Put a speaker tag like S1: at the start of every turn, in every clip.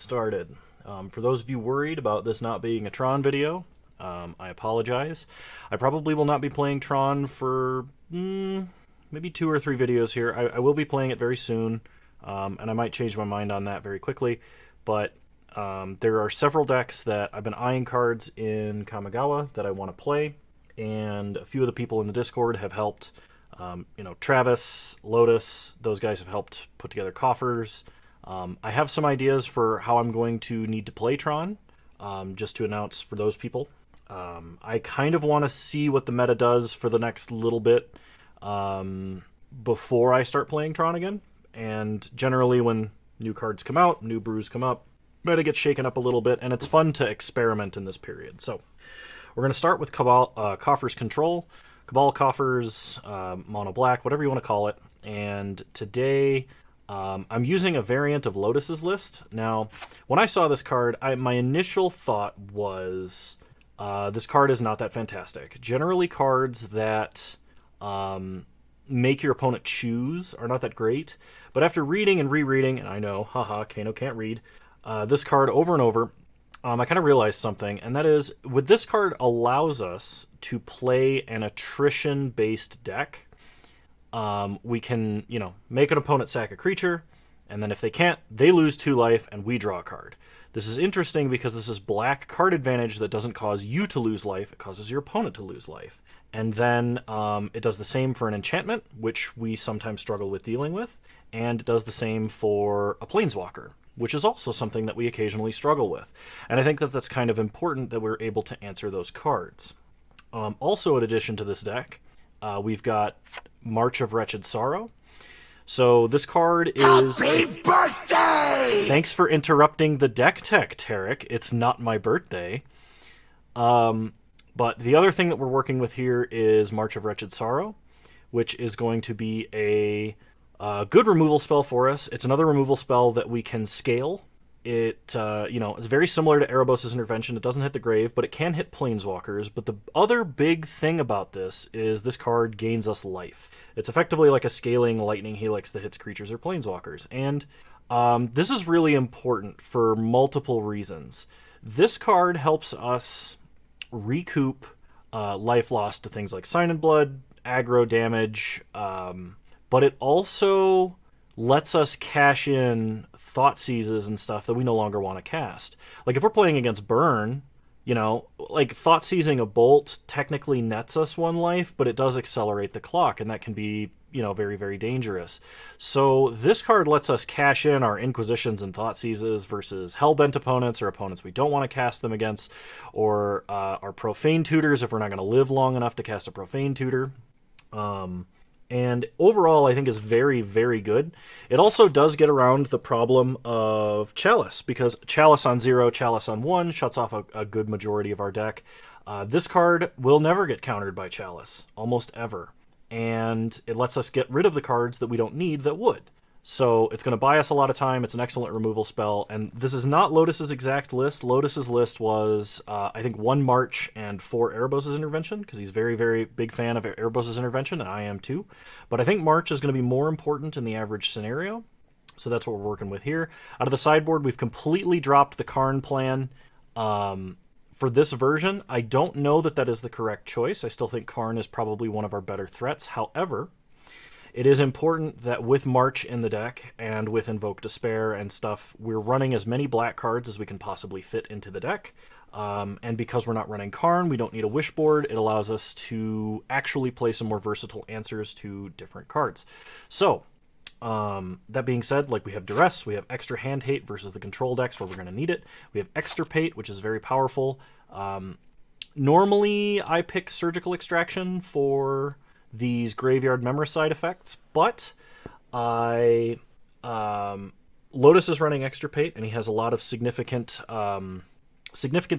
S1: started. For those of you worried about this not being a Tron video, I apologize. I probably will not be playing Tron for maybe 2 or 3 videos here. I will be playing it very soon, and I might change my mind on that very quickly, but there are several decks that I've been eyeing cards in Kamigawa that I want to play, and a few of the people in the Discord have helped. Travis, Lotus, those guys have helped put together coffers. I have some ideas for how I'm going to need to play Tron, just to announce for those people. I kind of want to see what the meta does for the next little bit before I start playing Tron again. And generally when new cards come out, new brews come up, meta gets shaken up a little bit, and it's fun to experiment in this period. So we're going to start with Cabal Coffers Control, Cabal Coffers, Mono Black, whatever you want to call it. And today I'm using a variant of Lotus's list. Now, when I saw this card, my initial thought was this card is not that fantastic. Generally, cards that make your opponent choose are not that great. But after reading and rereading, and I know, haha, Kano can't read, this card over and over, I kind of realized something, and that is, with this card allows us to play an attrition-based deck. We can, make an opponent sack a creature, and then if they can't, they lose 2 life, and we draw a card. This is interesting because this is black card advantage that doesn't cause you to lose life, it causes your opponent to lose life. And then it does the same for an enchantment, which we sometimes struggle with dealing with, and it does the same for a planeswalker, which is also something that we occasionally struggle with. And I think that that's kind of important that we're able to answer those cards. Also, in addition to this deck, we've got March of Wretched Sorrow. So this card is... Happy birthday! Thanks for interrupting the deck tech, Tarek. It's not my birthday. But the other thing that we're working with here is March of Wretched Sorrow, which is going to be a good removal spell for us. It's another removal spell that we can scale. It, it's very similar to Erebos' Intervention. It doesn't hit the grave, but it can hit planeswalkers. But the other big thing about this is this card gains us life. It's effectively like a scaling lightning helix that hits creatures or planeswalkers. And this is really important for multiple reasons. This card helps us recoup life lost to things like Sign and Blood, aggro damage, but it also lets us cash in Thoughtseizes and stuff that we no longer want to cast. Like, if we're playing against Burn, Thoughtseizing a Bolt technically nets us 1 life, but it does accelerate the clock, and that can be, very, very dangerous. So this card lets us cash in our Inquisitions and Thoughtseizes versus Hellbent opponents, or opponents we don't want to cast them against, or our Profane Tutors if we're not going to live long enough to cast a Profane Tutor. And overall, I think is very, very good. It also does get around the problem of Chalice, because Chalice on 0, Chalice on 1 shuts off a good majority of our deck. This card will never get countered by Chalice, almost ever. And it lets us get rid of the cards that we don't need that would. So it's going to buy us a lot of time. It's an excellent removal spell. And this is not Lotus's exact list. Lotus's list was, I think, 1 March and 4 Erebos' Intervention, because he's very, very big fan of Erebos' Intervention, and I am too. But I think March is going to be more important in the average scenario. So that's what we're working with here. Out of the sideboard, we've completely dropped the Karn plan. For this version, I don't know that that is the correct choice. I still think Karn is probably one of our better threats. However, it is important that with March in the deck and with Invoke Despair and stuff, we're running as many black cards as we can possibly fit into the deck. And because we're not running Karn, we don't need a wish board. It allows us to actually play some more versatile answers to different cards. So, that being said, we have Duress, we have Extra Hand Hate versus the control decks where we're going to need it. We have Extirpate, which is very powerful. Normally, I pick Surgical Extraction for these Graveyard Memoricide effects, but Lotus is running Extirpate, and he has a lot of significant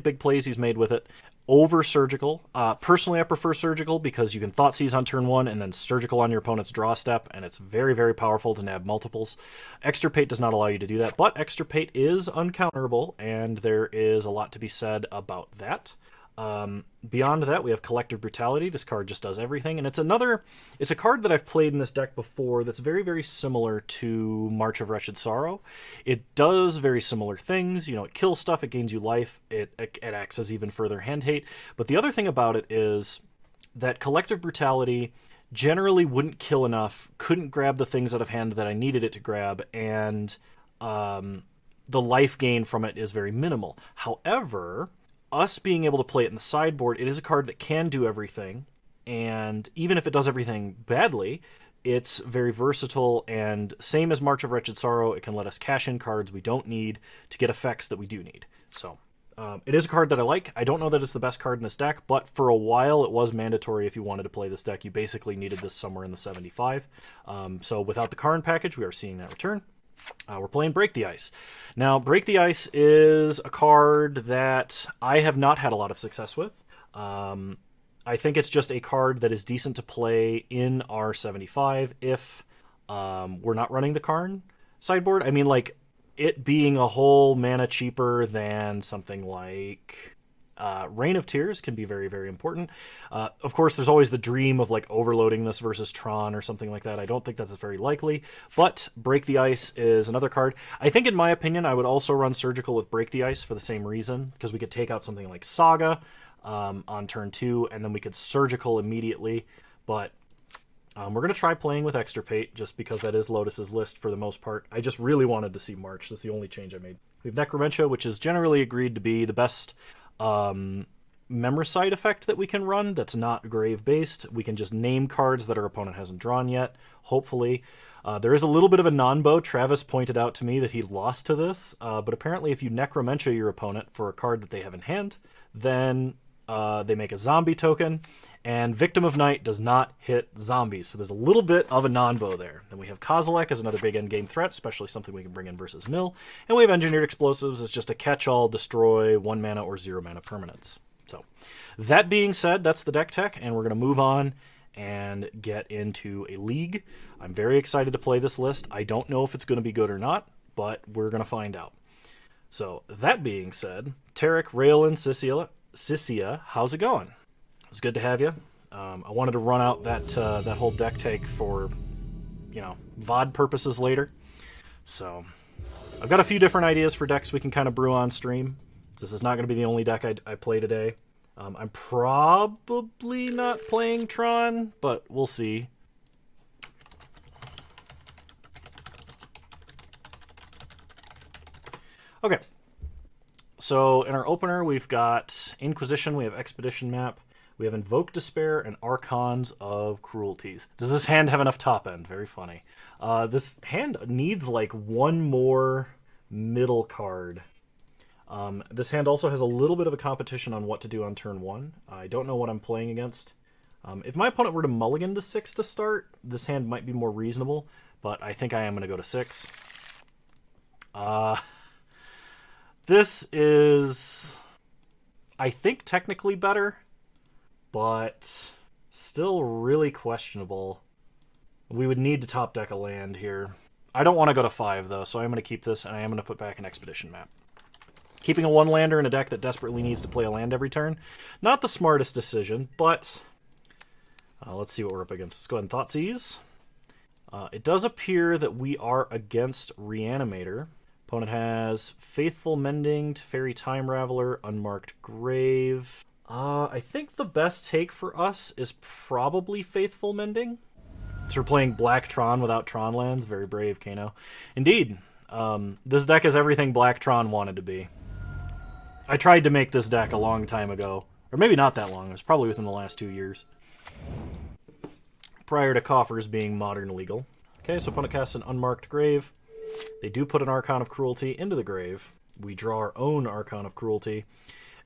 S1: big plays he's made with it over Surgical. Personally, I prefer Surgical because you can Thoughtseize on turn 1 and then Surgical on your opponent's draw step, and it's very, very powerful to nab multiples. Extirpate does not allow you to do that, but Extirpate is uncounterable, and there is a lot to be said about that. Beyond that, we have Collective Brutality. This card just does everything, and it's a card that I've played in this deck before that's very, very similar to March of Wretched Sorrow. It does very similar things. You know, it kills stuff, it gains you life, it acts as even further hand hate. But the other thing about it is that Collective Brutality generally wouldn't kill enough, couldn't grab the things out of hand that I needed it to grab, and the life gain from it is very minimal. However, us being able to play it in the sideboard, it is a card that can do everything, and even if it does everything badly, it's very versatile, and same as March of Wretched Sorrow, it can let us cash in cards we don't need to get effects that we do need. So, it is a card that I like. I don't know that it's the best card in this deck, but for a while it was mandatory if you wanted to play this deck. You basically needed this somewhere in the 75. So without the Karn package, we are seeing that return. We're playing Break the Ice. Now, Break the Ice is a card that I have not had a lot of success with. I think it's just a card that is decent to play in our 75 if we're not running the Karn sideboard. I mean, like, it being a whole mana cheaper than something like Reign of Tears can be very, very important. Of course, there's always the dream of like overloading this versus Tron or something like that. I don't think that's very likely, but Break the Ice is another card. I think, in my opinion, I would also run Surgical with Break the Ice for the same reason, because we could take out something like Saga on turn 2, and then we could Surgical immediately, but we're going to try playing with Extirpate, just because that is Lotus's list for the most part. I just really wanted to see March. That's the only change I made. We have Necromentia, which is generally agreed to be the best Memoricide effect that we can run that's not grave-based. We can just name cards that our opponent hasn't drawn yet, hopefully. There is a little bit of a non-bow. Travis pointed out to me that he lost to this, but apparently if you Necromentia your opponent for a card that they have in hand, then they make a zombie token, and Victim of Night does not hit zombies, so there's a little bit of a non-bow there. Then we have Kozilek as another big endgame threat, especially something we can bring in versus Mill, and we have Engineered Explosives as just a catch-all, destroy 1 mana or 0 mana permanents. So, that being said, that's the deck tech, and we're going to move on and get into a league. I'm very excited to play this list. I don't know if it's going to be good or not, but we're going to find out. So, that being said, Tarek, Raylan, Sissia, how's it going? It's good to have you. I wanted to run out that whole deck take for, VOD purposes later. So, I've got a few different ideas for decks we can kind of brew on stream. This is not going to be the only deck I play today. I'm probably not playing Tron, but we'll see. Okay. So in our opener, we've got Inquisition, we have Expedition Map, we have Invoke Despair, and Archons of Cruelties. Does this hand have enough top end? Very funny. This hand needs like one more middle card. This hand also has a little bit of a competition on what to do on turn 1. I don't know what I'm playing against. If my opponent were to mulligan to 6 to start, this hand might be more reasonable, but I think I am going to go to 6. This is, I think, technically better, but still really questionable. We would need to top deck a land here. I don't want to go to 5, though, so I'm going to keep this, and I am going to put back an Expedition Map. Keeping a 1-lander in a deck that desperately needs to play a land every turn, not the smartest decision, but let's see what we're up against. Let's go ahead and Thoughtseize. It does appear that we are against Reanimator. Opponent has Faithful Mending, Teferi Time Raveler, Unmarked Grave. I think the best take for us is probably Faithful Mending. So we're playing Black Tron without Tron lands. Very brave, Kano. Indeed. This deck is everything Black Tron wanted to be. I tried to make this deck a long time ago. Or maybe not that long. It was probably within the last 2 years. Prior to Coffers being modern legal. Okay, so opponent casts an Unmarked Grave. They do put an Archon of Cruelty into the grave. We draw our own Archon of Cruelty.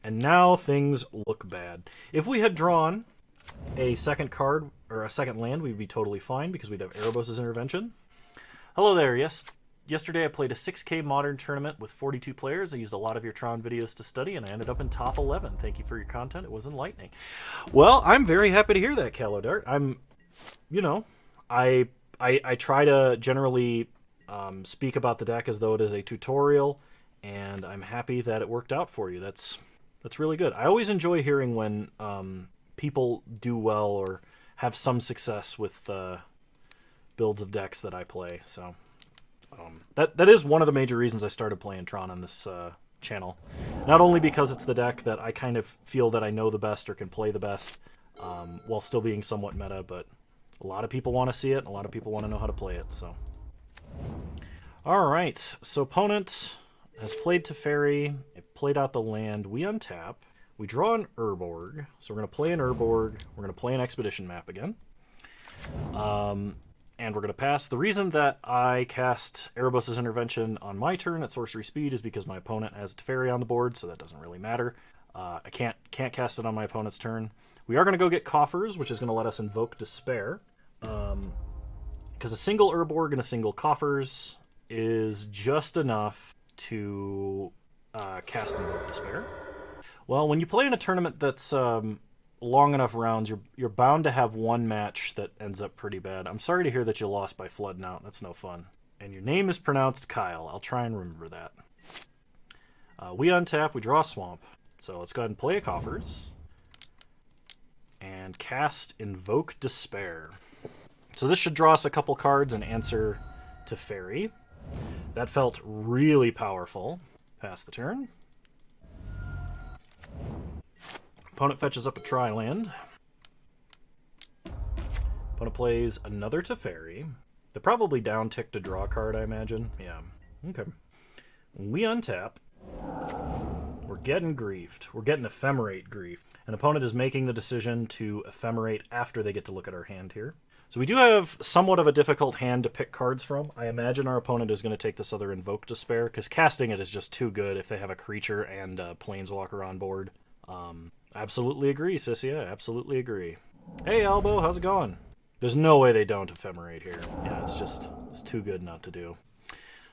S1: And now things look bad. If we had drawn a second card, or a second land, we'd be totally fine, because we'd have Erebos' Intervention. Hello there, yes. Yesterday I played a 6K Modern tournament with 42 players. I used a lot of your Tron videos to study, and I ended up in top 11. Thank you for your content. It was enlightening. Well, I'm very happy to hear that, Calodart. I try to generally speak about the deck as though it is a tutorial, and I'm happy that it worked out for you. That's That's really good. I always enjoy hearing when people do well or have some success with builds of decks that I play. So that is one of the major reasons I started playing Tron on this channel. Not only because it's the deck that I kind of feel that I know the best or can play the best, while still being somewhat meta, but a lot of people want to see it, and a lot of people want to know how to play it. So, all right. So opponent has played Teferi. They've played out the land. We untap. We draw an Urborg. So we're going to play an Urborg. We're going to play an Expedition map again. And we're going to pass. The reason that I cast Erebos' Intervention on my turn at sorcery speed is because my opponent has Teferi on the board, so that doesn't really matter. I can't cast it on my opponent's turn. We are going to go get Coffers, which is going to let us invoke Despair. Because a single Urborg and a single Coffers is just enough to cast Invoke Despair. Well, when you play in a tournament that's long enough rounds, you're bound to have one match that ends up pretty bad. I'm sorry to hear that you lost by flooding out. That's no fun. And your name is pronounced Kyle. I'll try and remember that. We untap. We draw a swamp. So let's go ahead and play a Coffers. And cast Invoke Despair. So this should draw us a couple cards and answer Teferi. That felt really powerful. Pass the turn. Opponent fetches up a tri-land. Opponent plays another Teferi. They're probably down tick to draw a card, I imagine. Yeah. Okay. We untap. We're getting griefed. We're getting ephemerate grief. An opponent is making the decision to ephemerate after they get to look at our hand here. So we do have somewhat of a difficult hand to pick cards from. I imagine our opponent is going to take this other Invoke Despair, because casting it is just too good if they have a creature and a Planeswalker on board. Absolutely agree, Sissia. Absolutely agree. Hey, Elbow, how's it going? There's no way they don't ephemerate here. Yeah, it's too good not to do.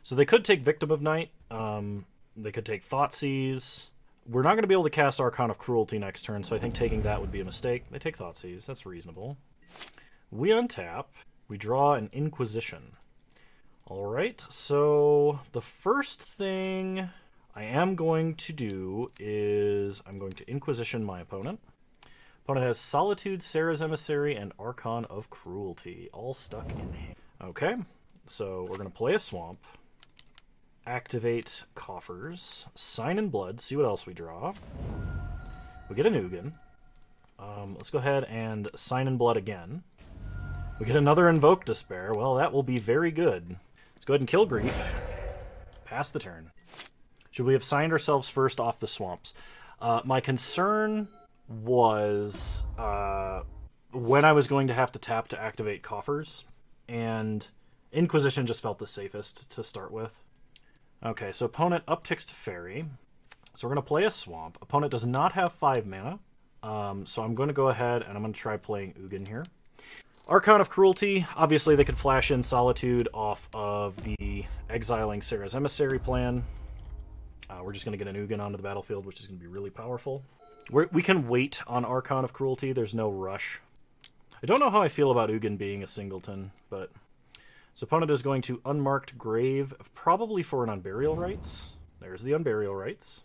S1: So they could take Victim of Night. They could take Thoughtseize. We're not going to be able to cast Archon of Cruelty next turn, so I think taking that would be a mistake. They take Thoughtseize. That's reasonable. We untap. We draw an Inquisition. All right, so the first thing I am going to do is I'm going to Inquisition my opponent. Opponent has Solitude, Sarah's Emissary, and Archon of Cruelty, all stuck in hand. Okay, so we're going to play a Swamp. Activate Coffers. Sign in Blood. See what else we draw. We get an Ugin. Let's go ahead and Sign in Blood again. We get another Invoke Despair. Well, that will be very good. Let's go ahead and kill Grief. Pass the turn. Should we have signed ourselves first off the swamps? My concern was when I was going to have to tap to activate Coffers, and Inquisition just felt the safest to start with. Okay, so opponent upticks to Fairy. So we're going to play a Swamp. Opponent does not have 5 mana, so I'm going to go ahead and I'm going to try playing Ugin here. Archon of Cruelty, obviously they could flash in Solitude off of the Exiling Sarah's Emissary plan. We're just going to get an Ugin onto the battlefield, which is going to be really powerful. We can wait on Archon of Cruelty. There's no rush. I don't know how I feel about Ugin being a singleton, but... So opponent is going to Unmarked Grave, probably for an Unburial Rites. There's the Unburial Rites.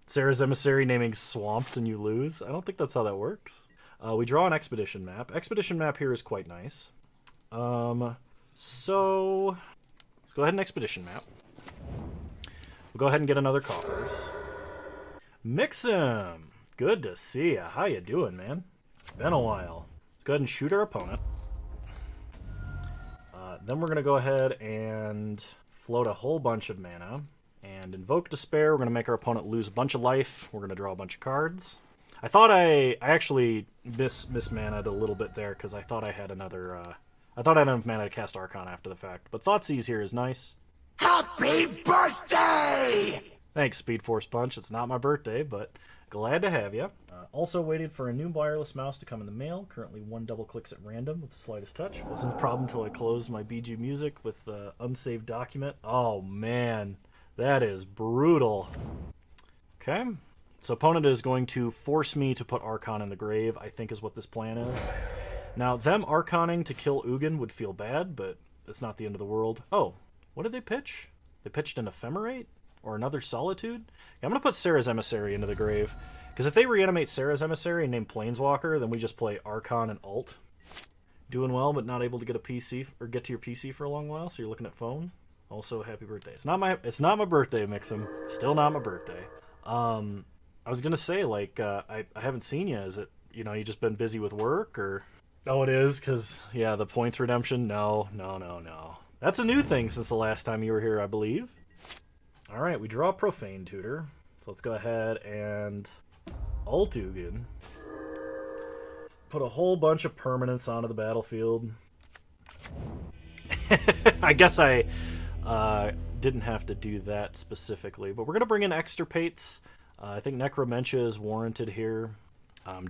S1: Sarah's Emissary naming swamps and you lose. I don't think that's how that works. We draw an Expedition map. Expedition map here is quite nice. So let's go ahead and Expedition map. We'll go ahead and get another Coffers. Mix him! Good to see ya. How you doing, man? Been a while. Let's go ahead and shoot our opponent. Then we're going to go ahead and float a whole bunch of mana. And Invoke Despair. We're going to make our opponent lose a bunch of life. We're going to draw a bunch of cards. I thought I actually mismana'd a little bit there because I thought I had another... I thought I had enough mana to cast Archon after the fact. But Thoughtseize here is nice.
S2: Happy birthday!
S1: Thanks, Speed Force Punch. It's not my birthday, but glad to have you. Also waited for a new wireless mouse to come in the mail. Currently 1 double clicks at random with the slightest touch. Wasn't a problem until I closed my BG Music with the unsaved document. Oh, man. That is brutal. Okay. So opponent is going to force me to put Archon in the grave, I think is what this plan is. Now, them Archoning to kill Ugin would feel bad, but it's not the end of the world. Oh, what did they pitch? They pitched an Ephemerate? Or another Solitude? Yeah, I'm going to put Sarah's Emissary into the grave. Because if they reanimate Sarah's Emissary and name Planeswalker, then we just play Archon and Alt. Doing well, but not able to get a PC or get to your PC for a long while, so you're looking at phone. Also, happy birthday. It's not my birthday, Mixem. Still not my birthday. I was gonna say, like, I haven't seen you. Is it, you just been busy with work, or? Oh, it is, because, yeah, the points redemption? No. That's a new thing since the last time you were here, I believe. Alright, we draw Profane Tutor. So let's go ahead and Alt Ugin. Put a whole bunch of permanents onto the battlefield. I guess I didn't have to do that specifically, but we're going to bring in Extirpates. I think Necromentia is warranted here.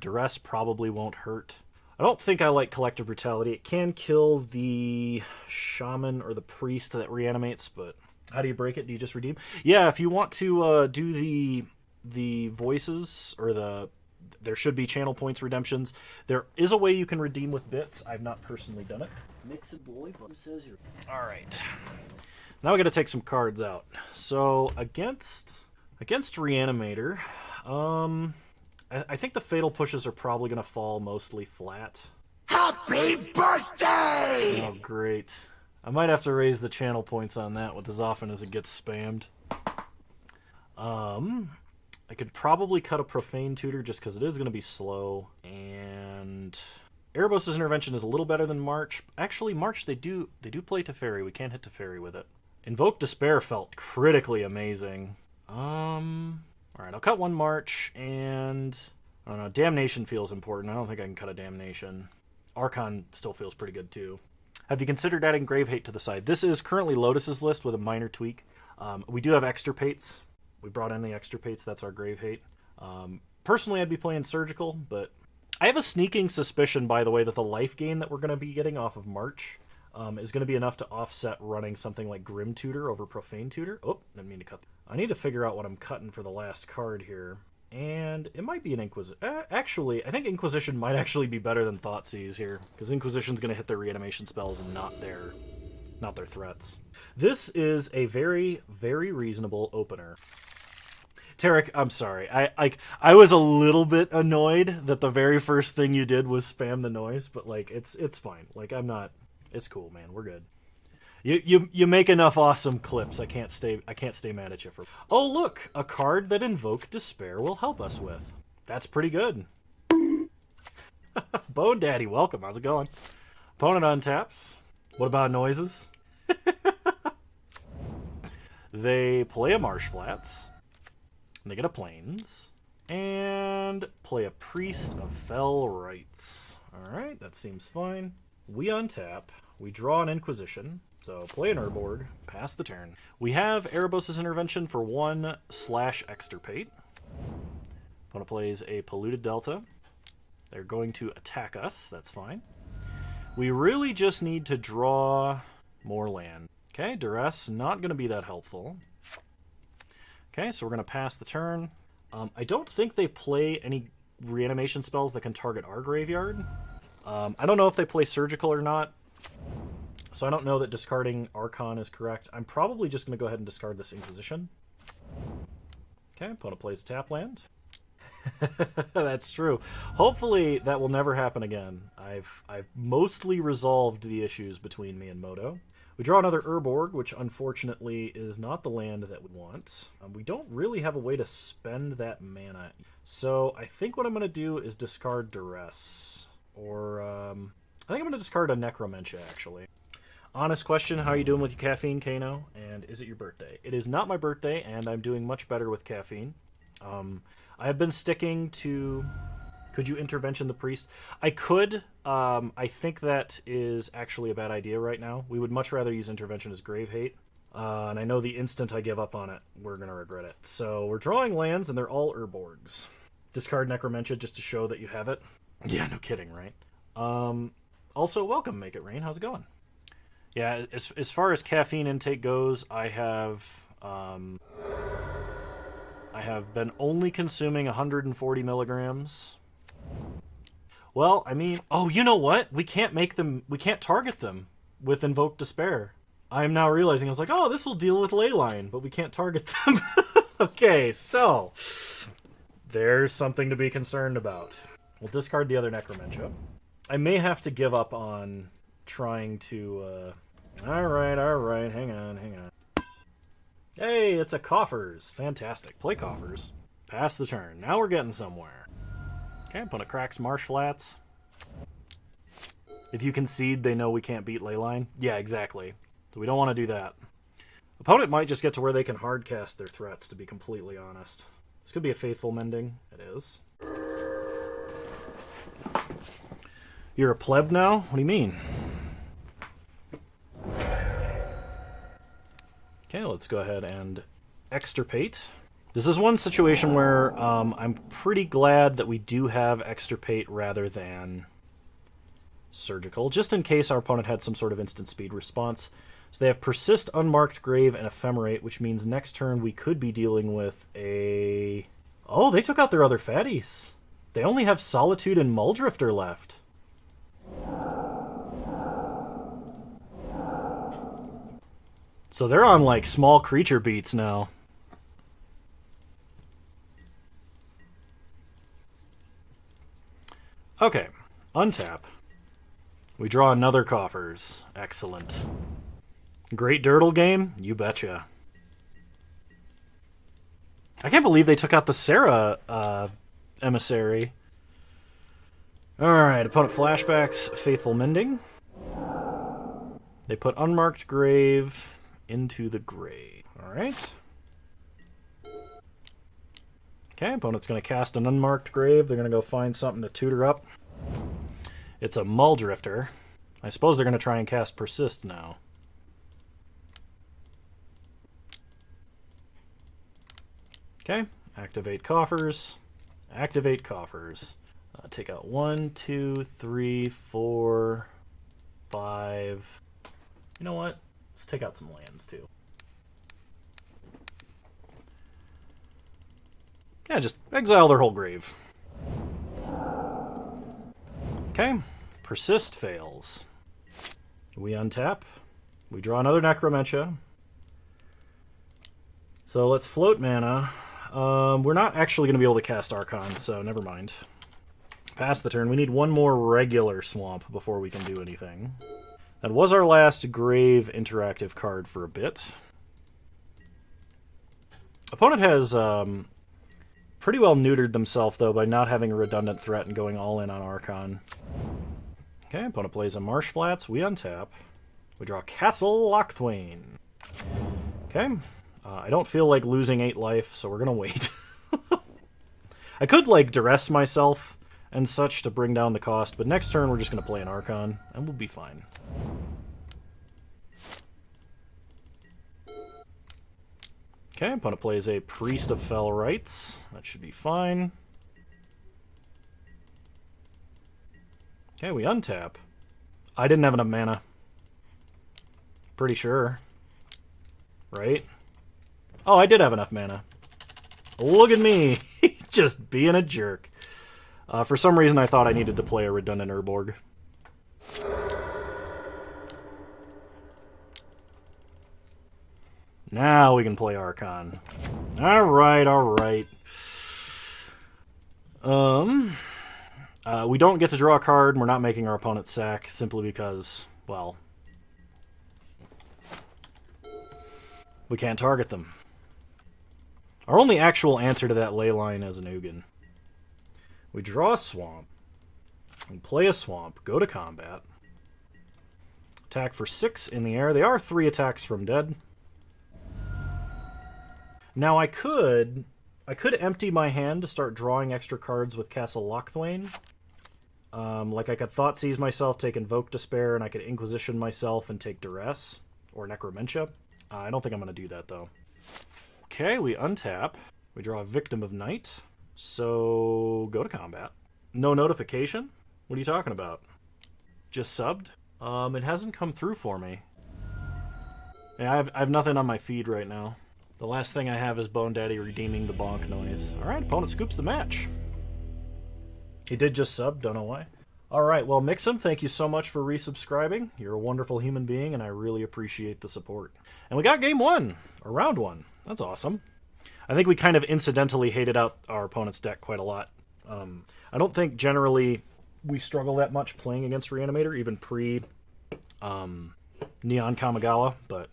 S1: Duress probably won't hurt. I don't think I like Collective Brutality. It can kill the Shaman or the Priest that reanimates, but how do you break it? Do you just redeem? Yeah, if you want to do the voices, or there should be channel points redemptions. There is a way you can redeem with bits. I've not personally done it.
S3: Mix it, boy, but who says you're...
S1: Alright. Now we got to take some cards out. So, against Reanimator, I think the Fatal Pushes are probably going to fall mostly flat.
S2: Happy birthday!
S1: Oh, great. I might have to raise the channel points on that with as often as it gets spammed. I could probably cut a Profane Tutor just because it is going to be slow. And Erebos' Intervention is a little better than March. Actually, March, they do play Teferi. We can't hit Teferi with it. Invoke Despair felt critically amazing. Alright, I'll cut one March, and I don't know, Damnation feels important. I don't think I can cut a Damnation. Archon still feels pretty good too. Have you considered adding Grave Hate to the side? This is currently Lotus's list with a minor tweak. We do have Extirpates. We brought in the Extirpates. That's our Grave Hate. Personally, I'd be playing Surgical, but I have a sneaking suspicion, by the way, that the life gain that we're going to be getting off of March is going to be enough to offset running something like Grim Tutor over Profane Tutor. Oh, didn't mean to cut. I need to figure out what I'm cutting for the last card here. And it might be an Inquisition. Actually, I think Inquisition might actually be better than Thoughtseize here, because Inquisition's going to hit their reanimation spells and not their threats. This is a very, very reasonable opener. Tarek, I'm sorry. I was a little bit annoyed that the very first thing you did was spam the noise, but like it's fine. Like I'm not. It's cool, man. We're good. You make enough awesome clips. I can't stay mad at you for. Oh look, a card that Invoke Despair will help us with. That's pretty good. Bone Daddy, welcome. How's it going? Opponent untaps. What about noises? They play a Marsh Flats. They get a Plains. And play a Priest of Fell Rites. Alright, that seems fine. We untap. We draw an Inquisition. So play an Urborg. Pass the turn. We have Erebos' Intervention for 1/Extirpate. Opponent plays a Polluted Delta. They're going to attack us. That's fine. We really just need to draw more land. Okay, Duress, not going to be that helpful. Okay, so we're going to pass the turn. I don't think they play any reanimation spells that can target our graveyard. I don't know if they play Surgical or not, so I don't know that discarding Archon is correct. I'm probably just going to go ahead and discard this Inquisition. Okay, opponent plays tap land. That's true. Hopefully that will never happen again. I've mostly resolved the issues between me and Moto. We draw another Urborg, which unfortunately is not the land that we want. We don't really have a way to spend that mana. So I think what I'm going to do is discard Duress. Or, I think I'm going to discard a Necromentia, actually. Honest question, how are you doing with your caffeine, Kano? And is it your birthday? It is not my birthday, and I'm doing much better with caffeine. I have been sticking to... Could you intervention the priest? I could. I think that is actually a bad idea right now. We would much rather use intervention as Grave Hate. And I know the instant I give up on it, we're going to regret it. So we're drawing lands, and they're all Urborgs. Discard Necromentia just to show that you have it. Yeah, no kidding, right? Also, welcome, Make It Rain. How's it going? Yeah, as far as caffeine intake goes, I have been only consuming 140 milligrams. Well, I mean, oh, you know what? We can't target them with Invoke Despair. I'm now realizing, I was like, oh, this will deal with Leyline, but we can't target them. Okay, so There's something to be concerned about. We'll discard the other Necromentia. I may have to give up on trying to... Alright, hang on. Hey, it's a Coffers. Fantastic. Play Coffers. Pass the turn. Now we're getting somewhere. Okay, opponent cracks Marsh Flats. If you concede, they know we can't beat Leyline. Yeah, exactly. So we don't want to do that. Opponent might just get to where they can hardcast their threats, to be completely honest. This could be a Faithful Mending. It is. You're a pleb now? What do you mean? Okay, let's go ahead and Extirpate. This is one situation where I'm pretty glad that we do have Extirpate rather than Surgical, just in case our opponent had some sort of instant speed response. So they have Persist, Unmarked Grave, and Ephemerate, which means next turn we could be dealing with a... Oh, they took out their other fatties. They only have Solitude and Muldrifter left. So they're on, like, small creature beats now. Okay, untap. We draw another Coffers. Excellent. Great Dirtle game? You betcha. I can't believe they took out the Sarah Emissary. Alright, opponent flashbacks, Faithful Mending. They put Unmarked Grave into the grave. Alright. Okay, opponent's going to cast an Unmarked Grave. They're going to go find something to tutor up. It's a Muldrifter. I suppose they're going to try and cast Persist now. Okay, activate Coffers. Activate Coffers. Take out 1, 2, 3, 4, 5. You know what? Let's take out some lands too. Yeah, just exile their whole grave. Okay, Persist fails. We untap. We draw another Necromentia. So let's float mana. We're not actually going to be able to cast Archon, so never mind. Pass the turn. We need one more regular swamp before we can do anything. That was our last grave interactive card for a bit. Opponent has pretty well neutered themselves, though, by not having a redundant threat and going all in on Archon. Okay, opponent plays a Marsh Flats. We untap. We draw Castle Locthwain. Okay. I don't feel like losing 8 life, so we're going to wait. I could, like, duress myself and such to bring down the cost, but next turn we're just going to play an Archon, and we'll be fine. Okay, opponent plays a Priest of Fell Rites. That should be fine. Okay, we untap. I didn't have enough mana. Pretty sure. Right? Oh, I did have enough mana. Look at me! Just being a jerk. For some reason, I thought I needed to play a redundant Urborg. Now we can play Archon. Alright. We don't get to draw a card, and we're not making our opponent sack, simply because, well, we can't target them. Our only actual answer to that leyline is an Ugin. We draw a swamp. We play a swamp. Go to combat. Attack for 6 in the air. They are 3 attacks from dead. Now I could empty my hand to start drawing extra cards with Castle Locthwain. Like I could Thoughtseize myself, take Invoke Despair, and I could Inquisition myself and take Duress or Necromentia. I don't think I'm going to do that, though. Okay, we untap. We draw a Victim of Night. So, go to combat. No notification? What are you talking about? Just subbed? It hasn't come through for me. Yeah, I have nothing on my feed right now. The last thing I have is Bone Daddy redeeming the bonk noise. Alright, opponent scoops the match. He did just sub, don't know why. Alright, well, Mixum, thank you so much for resubscribing. You're a wonderful human being, and I really appreciate the support. And we got game 1, or round 1. That's awesome. I think we kind of incidentally hated out our opponent's deck quite a lot. I don't think generally we struggle that much playing against Reanimator, even pre Neon Kamigawa, but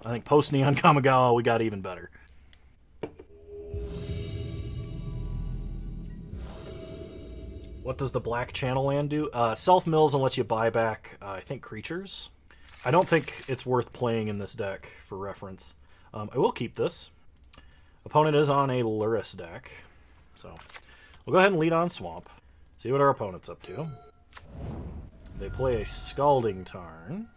S1: I think post Neon Kamigawa we got even better. What does the black channel land do? Self-mills and lets you buy back, I think, creatures. I don't think it's worth playing in this deck, for reference. I will keep this. Opponent is on a Duress deck. So, we'll go ahead and lead on Swamp. See what our opponent's up to. They play a Scalding Tarn.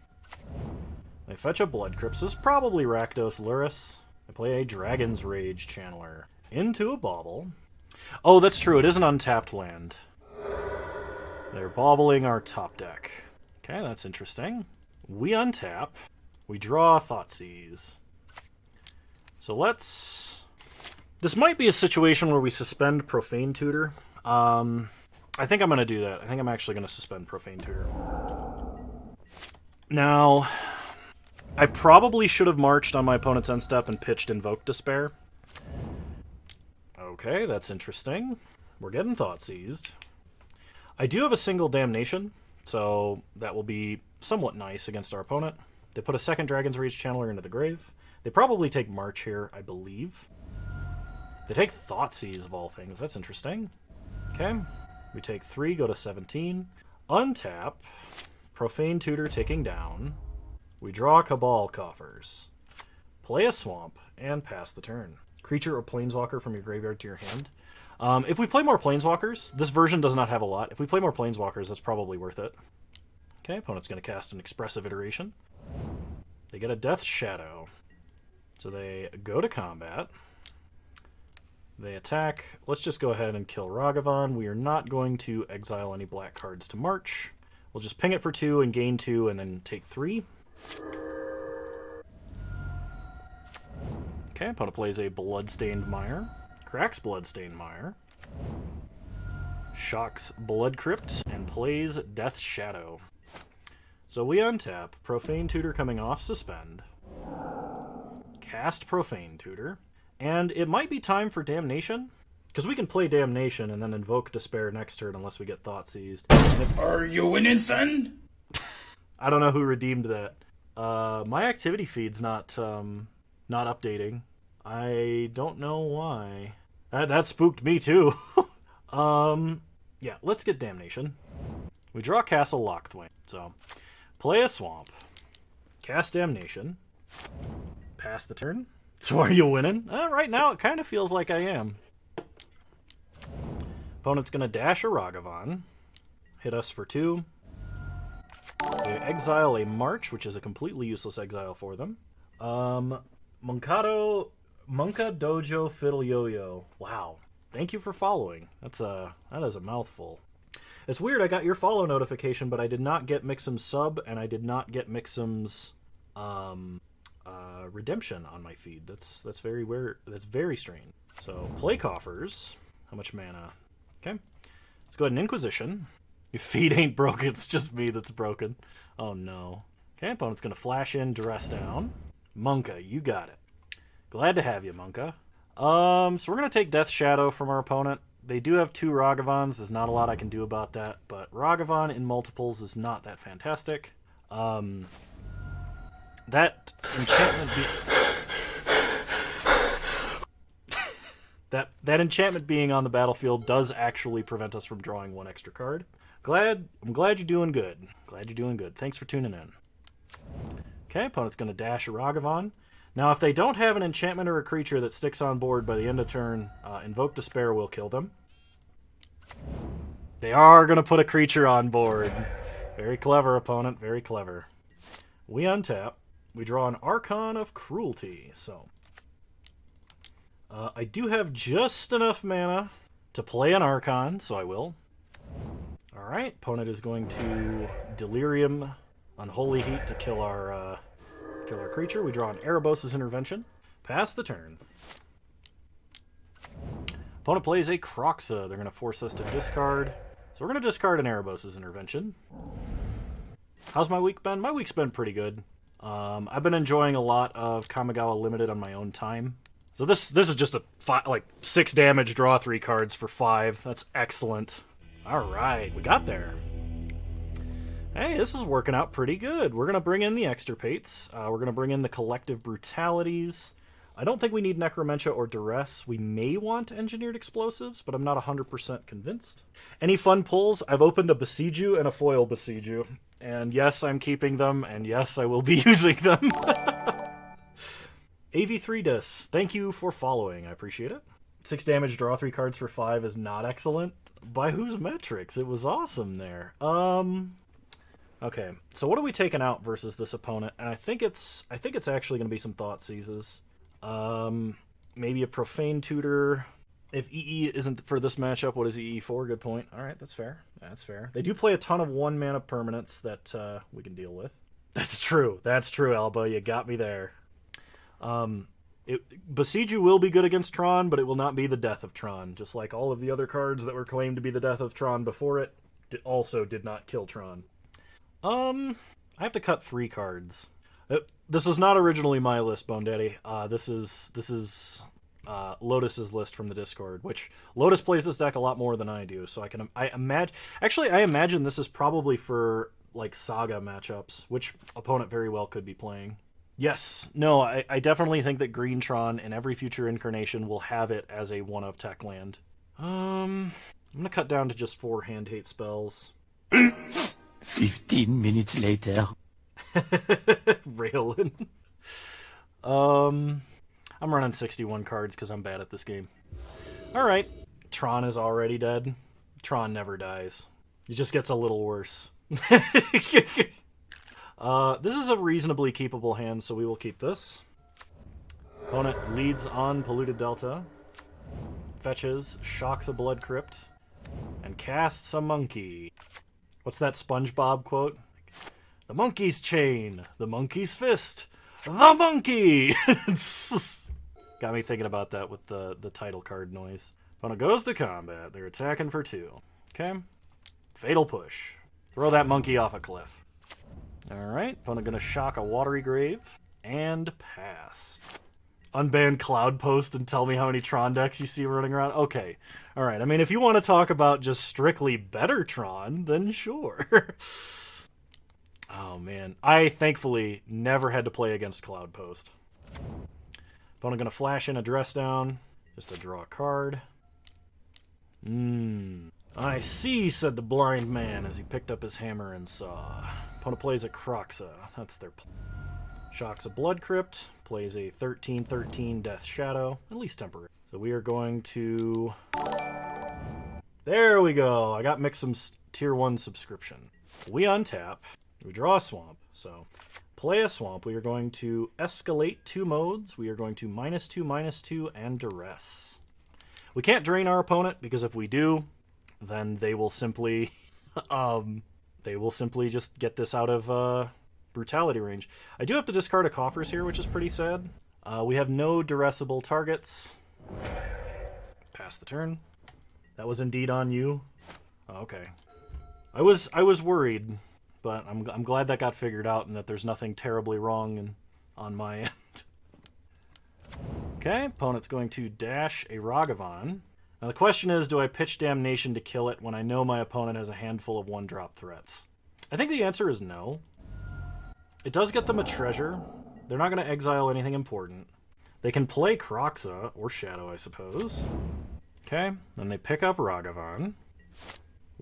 S1: They fetch a Blood Crypt. This is probably Rakdos Duress. They play a Dragon's Rage Channeler. Into a Bauble. Oh, that's true. It is an untapped land. They're bobbling our top deck. Okay, that's interesting. We untap. We draw Thoughtseize. So let's... This might be a situation where we suspend Profane Tutor. I think I'm going to do that. I think I'm actually going to suspend Profane Tutor. Now, I probably should have marched on my opponent's end step and pitched Invoke Despair. Okay, that's interesting. We're getting Thoughtseized. I do have a single Damnation, so that will be somewhat nice against our opponent. They put a second Dragon's Rage Channeler into the grave. They probably take March here, I believe. They take Thoughtseize, of all things. That's interesting. Okay. We take 3, go to 17. Untap. Profane Tutor taking down. We draw Cabal Coffers. Play a Swamp, and pass the turn. Creature or Planeswalker from your graveyard to your hand. If we play more Planeswalkers, this version does not have a lot. If we play more Planeswalkers, that's probably worth it. Okay, opponent's going to cast an Expressive Iteration. They get a Death Shadow. So they go to combat. They attack. Let's just go ahead and kill Ragavan. We are not going to exile any black cards to March. We'll just ping it for 2 and gain 2 and then take 3. Okay, opponent plays a Bloodstained Mire. Cracks Bloodstained Mire. Shocks Blood Crypt and plays Death Shadow. So we untap. Profane Tutor coming off suspend. Cast Profane Tutor. And it might be time for Damnation. Because we can play Damnation and then invoke Despair next turn unless we get Thoughtseized.
S4: Are you winning, son?
S1: I don't know who redeemed that. My activity feed's not updating. I don't know why. That spooked me too. Yeah, let's get Damnation. We draw Castle Locthwain. So, play a Swamp. Cast Damnation. Pass the turn. So are you winning? Right now it kind of feels like I am. Opponent's going to dash a Ragavan. Hit us for 2. They exile a March, which is a completely useless exile for them. Monka Dojo Fiddle Yo-Yo. Wow. Thank you for following. That is a mouthful. It's weird, I got your follow notification, but I did not get Mixum's sub, and I did not get Mixum's redemption on my feed. That's very weird. That's very strange. So, play Coffers. How much mana? Okay. Let's go ahead and Inquisition. Your feed ain't broken, it's just me that's broken. Oh no. Okay, opponent's gonna flash in, Duress down. Monka, you got it. Glad to have you, Monka. So we're gonna take Death Shadow from our opponent. They do have 2 Ragavans. There's not a lot I can do about that, but Ragavan in multiples is not that fantastic. That enchantment that enchantment being on the battlefield does actually prevent us from drawing 1 extra card. I'm glad you're doing good. Glad you're doing good. Thanks for tuning in. Okay, opponent's gonna dash a Ragavan. Now, if they don't have an enchantment or a creature that sticks on board by the end of turn, Invoke Despair will kill them. They are going to put a creature on board. Very clever, opponent. Very clever. We untap. We draw an Archon of Cruelty. So, I do have just enough mana to play an Archon, so I will. Alright, opponent is going to Delirium Unholy Heat to kill our creature. We draw an Erebos' Intervention. Pass the turn. Opponent plays a Croxa. They're going to force us to discard. So we're going to discard an Erebos' Intervention. How's my week been? My week's been pretty good. I've been enjoying a lot of Kamigawa Limited on my own time. So this is just a 6 damage, draw 3 cards for 5. That's excellent. All right, we got there. Hey, this is working out pretty good. We're going to bring in the Extirpates. We're going to bring in the Collective Brutalities. I don't think we need Necromentia or Duress. We may want Engineered Explosives, but I'm not 100% convinced. Any fun pulls? I've opened a Besieju and a Foil Besieju. And yes, I'm keeping them, and yes, I will be using them. AV3dis, thank you for following. I appreciate it. 6 damage, draw 3 cards for 5 is not excellent. By whose metrics? It was awesome there. Okay, so what are we taking out versus this opponent? And I think it's actually going to be some Thoughtseizes. Maybe a Profane Tutor. If EE isn't for this matchup, what is EE for? Good point. All right, that's fair. That's fair. They do play a ton of 1-mana permanents that we can deal with. That's true. That's true, Alba. You got me there. Besieju will be good against Tron, but it will not be the death of Tron. Just like all of the other cards that were claimed to be the death of Tron before it, also did not kill Tron. I have to cut 3 cards. This was not originally my list, Bone Daddy. This is Lotus's list from the Discord, which Lotus plays this deck a lot more than I do, so I imagine this is probably for like Saga matchups, which opponent very well could be playing. Yes, no, I definitely think that Green Tron in every future incarnation will have it as a 1-of tech land. I'm gonna cut down to just 4 hand hate spells.
S4: 15 minutes later.
S1: Railin. I'm running 61 cards because I'm bad at this game. Alright. Tron is already dead. Tron never dies. It just gets a little worse. This is a reasonably keepable hand, so we will keep this. Opponent leads on Polluted Delta. Fetches, shocks a Blood Crypt, and casts a Monkey. What's that SpongeBob quote? The monkey's chain, the monkey's fist, the monkey! Got me thinking about that with the title card noise. Opponent goes to combat. They're attacking for 2. Okay. Fatal Push. Throw that monkey off a cliff. Alright. Opponent gonna shock a Watery Grave. And pass. Unban Cloud Post and tell me how many Tron decks you see running around? Okay. Alright, I mean, if you want to talk about just strictly better Tron, then sure. Oh, man. I, thankfully, never had to play against Cloud Post. Opponent gonna flash in a Dress Down, just to draw a card. I see, said the blind man as he picked up his hammer and saw. Opponent plays a Kroxa. That's their plan. Shocks a Blood Crypt, plays a 13/13 Death Shadow, at least temporary. So we are going to... There we go! I got Mixum's Tier 1 subscription. We untap, we draw a Swamp, so... Play a Swamp. We are going to escalate 2 modes. We are going to -2/-2 and Duress. We can't drain our opponent, because if we do, then they will simply... just get this out of Brutality range. I do have to discard a Coffers here, which is pretty sad. We have no Duressable targets. Pass the turn. That was indeed on you. Oh, okay. I was worried, but I'm glad that got figured out and that there's nothing terribly wrong on my end. Okay, opponent's going to dash a Ragavan. Now the question is, do I pitch Damnation to kill it when I know my opponent has a handful of 1-drop threats? I think the answer is no. It does get them a treasure. They're not going to exile anything important. They can play Kroxa, or Shadow, I suppose. Okay, then they pick up Ragavan.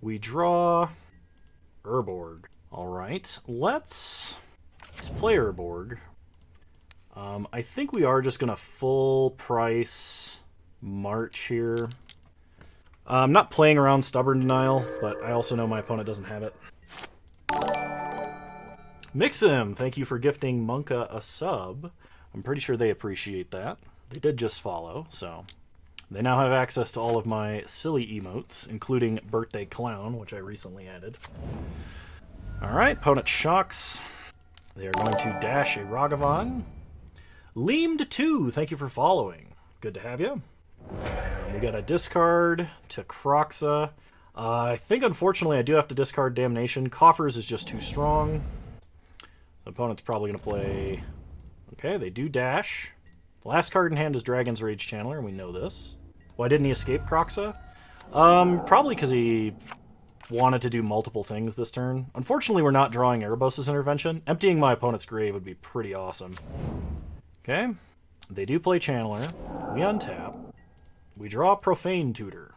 S1: We draw Urborg. Alright, let's play Urborg. I think we are just going to full price March here. I'm not playing around Stubborn Denial, but I also know my opponent doesn't have it. Mixim, thank you for gifting Monka a sub. I'm pretty sure they appreciate that. They did just follow, so... They now have access to all of my silly emotes, including Birthday Clown, which I recently added. Alright, opponent shocks. They are going to dash a Ragavan. Leamed 2, thank you for following. Good to have you. We got a discard to Kroxa. I think, unfortunately, I do have to discard Damnation. Coffers is just too strong. The opponent's probably going to play... Okay, they do dash. The last card in hand is Dragon's Rage Channeler, and we know this. Why didn't he escape Kroxa? Probably because he wanted to do multiple things this turn. Unfortunately, we're not drawing Erebos' Intervention. Emptying my opponent's grave would be pretty awesome. Okay. They do play Channeler. We untap. We draw Profane Tutor.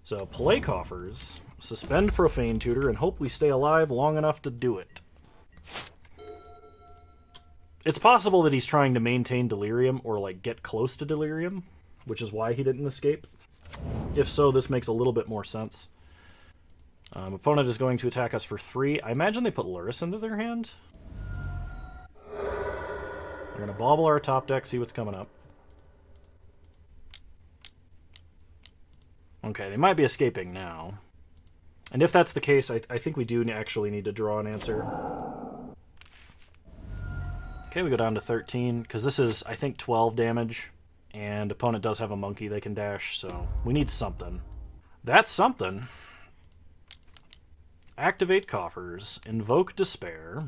S1: So play Coffers, suspend Profane Tutor, and hope we stay alive long enough to do it. It's possible that he's trying to maintain Delirium or, like, get close to Delirium, which is why he didn't escape. If so, this makes a little bit more sense. Opponent is going to attack us for 3. I imagine they put Lurrus into their hand. They're going to bobble our top deck, see what's coming up. Okay, they might be escaping now. And if that's the case, I think we do actually need to draw an answer. Okay, we go down to 13, because this is, I think, 12 damage. And opponent does have a monkey they can dash, so we need something. That's something. Activate Coffers, Invoke Despair.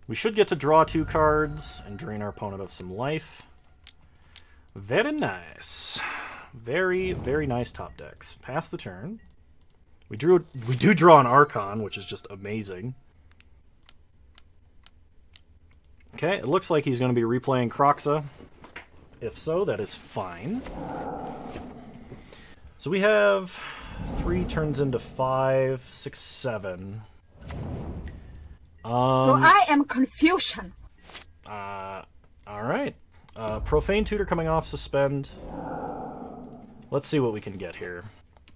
S1: We should get to draw 2 cards and drain our opponent of some life. Very nice. Very, very nice top decks. Pass the turn. We do draw an Archon, which is just amazing. Okay, it looks like he's going to be replaying Kroxa. If so, that is fine. So we have 3 turns into 5, 6, 7.
S4: So I am confusion.
S1: Alright. Profane Tutor coming off, suspend. Let's see what we can get here.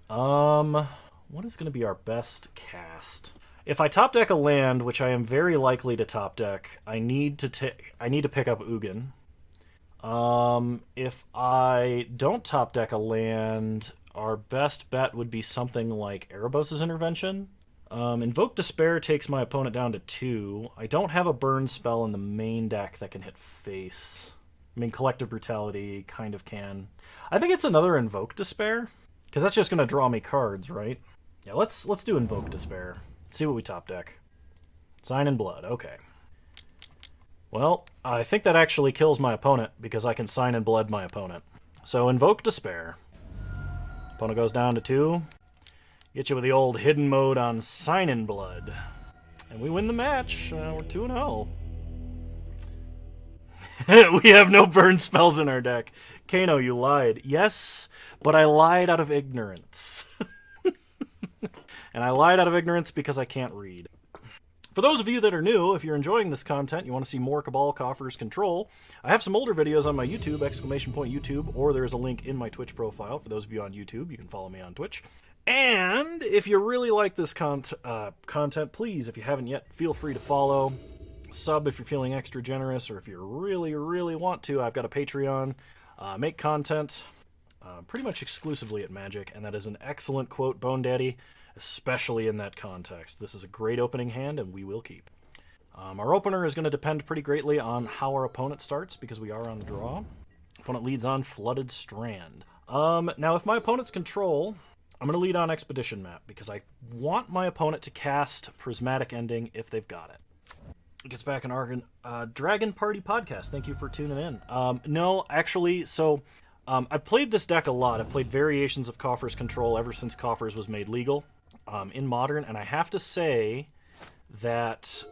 S1: What is going to be our best cast? If I top deck a land, which I am very likely to top deck, I need to pick up Ugin. If I don't top deck a land, our best bet would be something like Erebos' Intervention. Invoke Despair takes my opponent down to 2. I don't have a burn spell in the main deck that can hit face. I mean, Collective Brutality kind of can. I think it's another Invoke Despair, because that's just going to draw me cards, right? Yeah, let's do Invoke Despair. See what we top deck. Sign in Blood, okay. Well, I think that actually kills my opponent, because I can Sign in Blood my opponent. So Invoke Despair. Opponent goes down to 2. Get you with the old hidden mode on Sign in Blood. And we win the match. We're 2-0. We have no burn spells in our deck. Kano, you lied. Yes, but I lied out of ignorance. And I lied out of ignorance because I can't read. For those of you that are new, if you're enjoying this content, you want to see more Cabal Coffers Control, I have some older videos on my YouTube, !YouTube, or there's a link in my Twitch profile. For those of you on YouTube, you can follow me on Twitch. And if you really like this content, please, if you haven't yet, feel free to follow. Sub if you're feeling extra generous, or if you really, really want to. I've got a Patreon. Make content pretty much exclusively at Magic, and that is an excellent quote, Bone Daddy, especially in that context. This is a great opening hand, and we will keep. Our opener is going to depend pretty greatly on how our opponent starts, because we are on the draw. Opponent leads on Flooded Strand. Now, if my opponent's control, I'm going to lead on Expedition Map, because I want my opponent to cast Prismatic Ending if they've got it. Gets back an Argon Dragon Party podcast. Thank you for tuning in. No, actually, so I've played this deck a lot. I've played variations of Coffers Control ever since Coffers was made legal in Modern, and I have to say that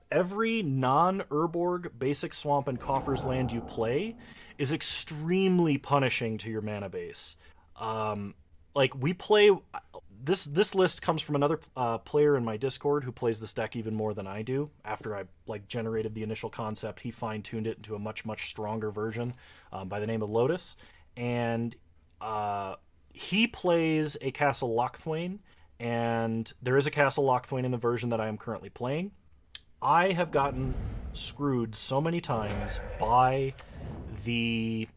S1: every non-Urborg basic swamp and Coffers land you play is extremely punishing to your mana base. Like, we play... This list comes from another player in my Discord who plays this deck even more than I do. After I generated the initial concept, he fine-tuned it into a much, much stronger version by the name of Lotus. And he plays a Castle Locthwain, and there is a Castle Locthwain in the version that I am currently playing. I have gotten screwed so many times by the...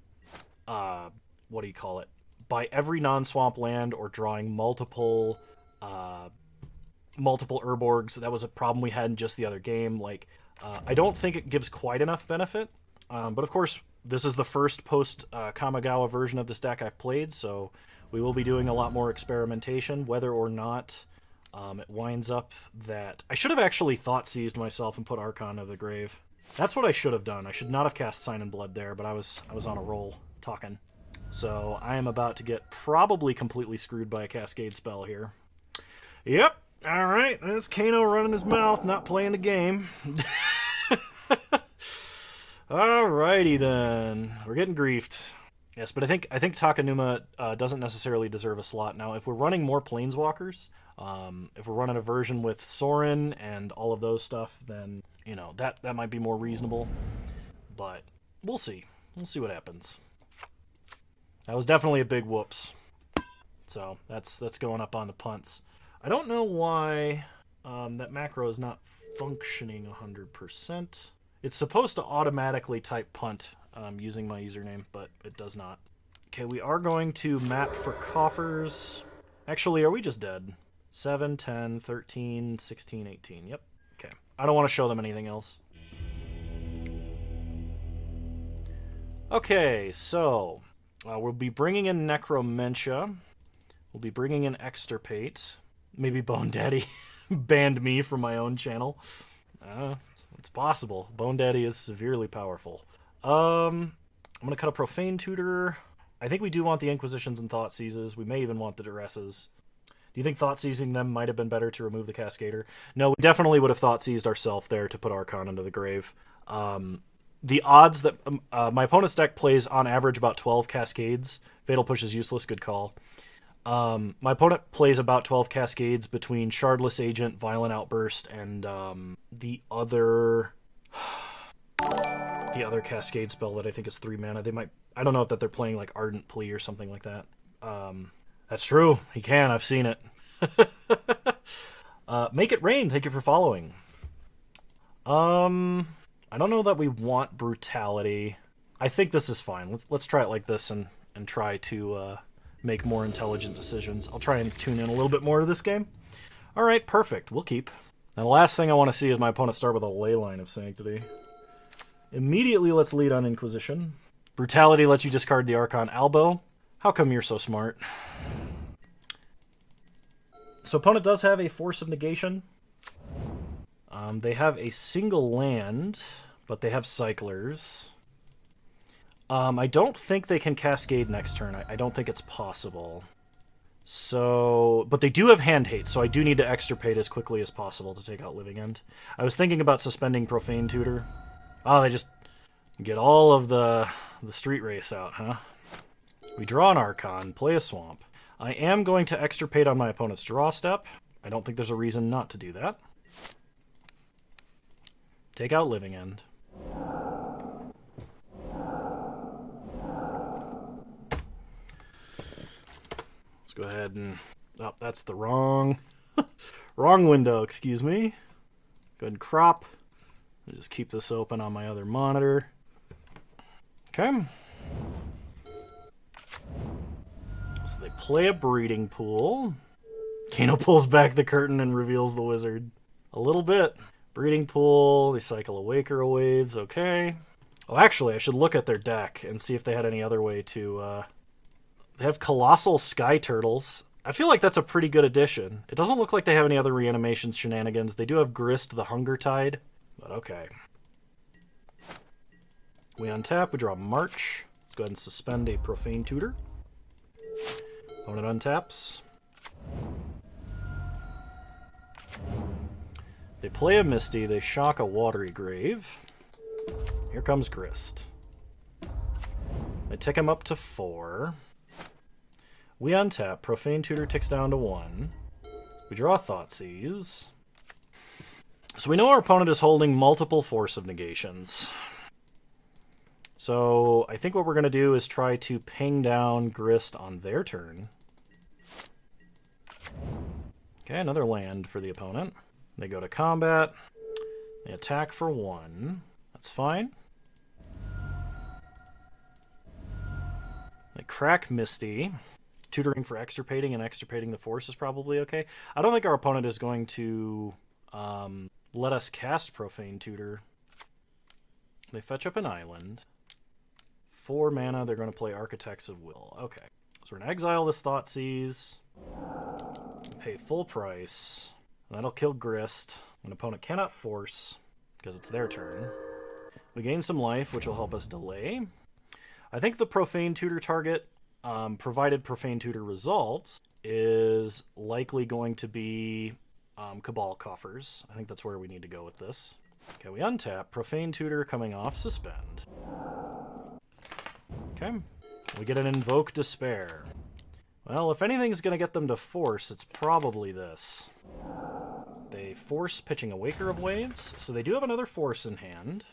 S1: what do you call it? By every non-swamp land, or drawing multiple Urborgs. That was a problem we had in just the other game. I don't think it gives quite enough benefit. But of course, this is the first post-Kamigawa version of this deck I've played, so we will be doing a lot more experimentation, whether or not it winds up that... I should have actually Thoughtseized myself and put Archon of the grave. That's what I should have done. I should not have cast Sign in Blood there, but I was on a roll talking. So I am about to get probably completely screwed by a Cascade spell here. Yep. All right. That's Kano running his mouth, not playing the game. Alrighty then. We're getting griefed. Yes, but I think Takanuma doesn't necessarily deserve a slot. Now, if we're running more Planeswalkers, if we're running a version with Sorin and all of those stuff, then, you know, that might be more reasonable. But we'll see. We'll see what happens. That was definitely a big whoops. So that's going up on the punts. I don't know why that macro is not functioning 100%. It's supposed to automatically type punt using my username, but it does not. Okay, we are going to map for coffers. Actually, are we just dead? 7, 10, 13, 16, 18. Yep. Okay. I don't want to show them anything else. Okay, so we'll be bringing in Necromentia. We'll be bringing in Extirpate. Maybe Bone Daddy banned me from my own channel. It's possible. Bone Daddy is severely powerful. I'm going to cut a Profane Tutor. I think we do want the Inquisitions and Thoughtseizes. We may even want the Duresses. Do you think Thoughtseizing them might have been better to remove the Cascader? No, we definitely would have Thoughtseized ourselves there to put Archon into the grave. The odds that my opponent's deck plays on average about 12 Cascades. Fatal Push is useless, good call. My opponent plays about 12 Cascades between Shardless Agent, Violent Outburst, and the other Cascade spell that I think is 3 mana. I don't know if they're playing like Ardent Plea or something like that. That's true. He can. I've seen it. Make It Rain. Thank you for following. I don't know that we want Brutality. I think this is fine. Let's try it like this and try to make more intelligent decisions. I'll try and tune in a little bit more to this game. All right, perfect. We'll keep. Now, the last thing I want to see is my opponent start with a Leyline of Sanctity. Immediately, let's lead on Inquisition. Brutality lets you discard the Archon Albo. How come you're so smart? So opponent does have a Force of Negation. They have a single land, but they have Cyclers. I don't think they can Cascade next turn. I don't think it's possible. So, but they do have Hand Hate, so I do need to Extirpate as quickly as possible to take out Living End. I was thinking about suspending Profane Tutor. Oh, they just get all of the Street Race out, huh? We draw an Archon, play a Swamp. I am going to Extirpate on my opponent's draw step. I don't think there's a reason not to do that. Take out Living End. Let's go ahead and... Oh, that's the wrong... wrong window, excuse me. Go ahead and crop. I'll just keep this open on my other monitor. Okay. So they play a Breeding Pool. Kano pulls back the curtain and reveals the wizard. A little bit. Breeding Pool, they cycle a Waker Waves, okay. Oh, actually, I should look at their deck and see if they had any other way to... They have Colossal Sky Turtles. I feel like that's a pretty good addition. It doesn't look like they have any other reanimations shenanigans. They do have Grist the Hunger Tide, but okay. We untap, we draw March. Let's go ahead and suspend a Profane Tutor. Opponent untaps. They play a Misty, they shock a Watery Grave. Here comes Grist. They tick him up to 4. We untap, Profane Tutor ticks down to 1. We draw Thoughtseize. So we know our opponent is holding multiple Force of Negations. So I think what we're going to do is try to ping down Grist on their turn. Okay, another land for the opponent. They go to combat. They attack for 1. That's fine. They crack Misty. Tutoring for Extirpating and Extirpating the Force is probably okay. I don't think our opponent is going to let us cast Profane Tutor. They fetch up an island. 4 mana, they're going to play Architects of Will. Okay. So we're going to exile this Thoughtseize. Pay full price. That'll kill Grist. An opponent cannot force, because it's their turn. We gain some life, which will help us delay. I think the Profane Tutor target, provided Profane Tutor resolves, is likely going to be Cabal Coffers. I think that's where we need to go with this. Okay, we untap. Profane Tutor coming off suspend. Okay. We get an Invoke Despair. Well, if anything's going to get them to force, it's probably this. They force pitching a Waker of Waves, so they do have another force in hand.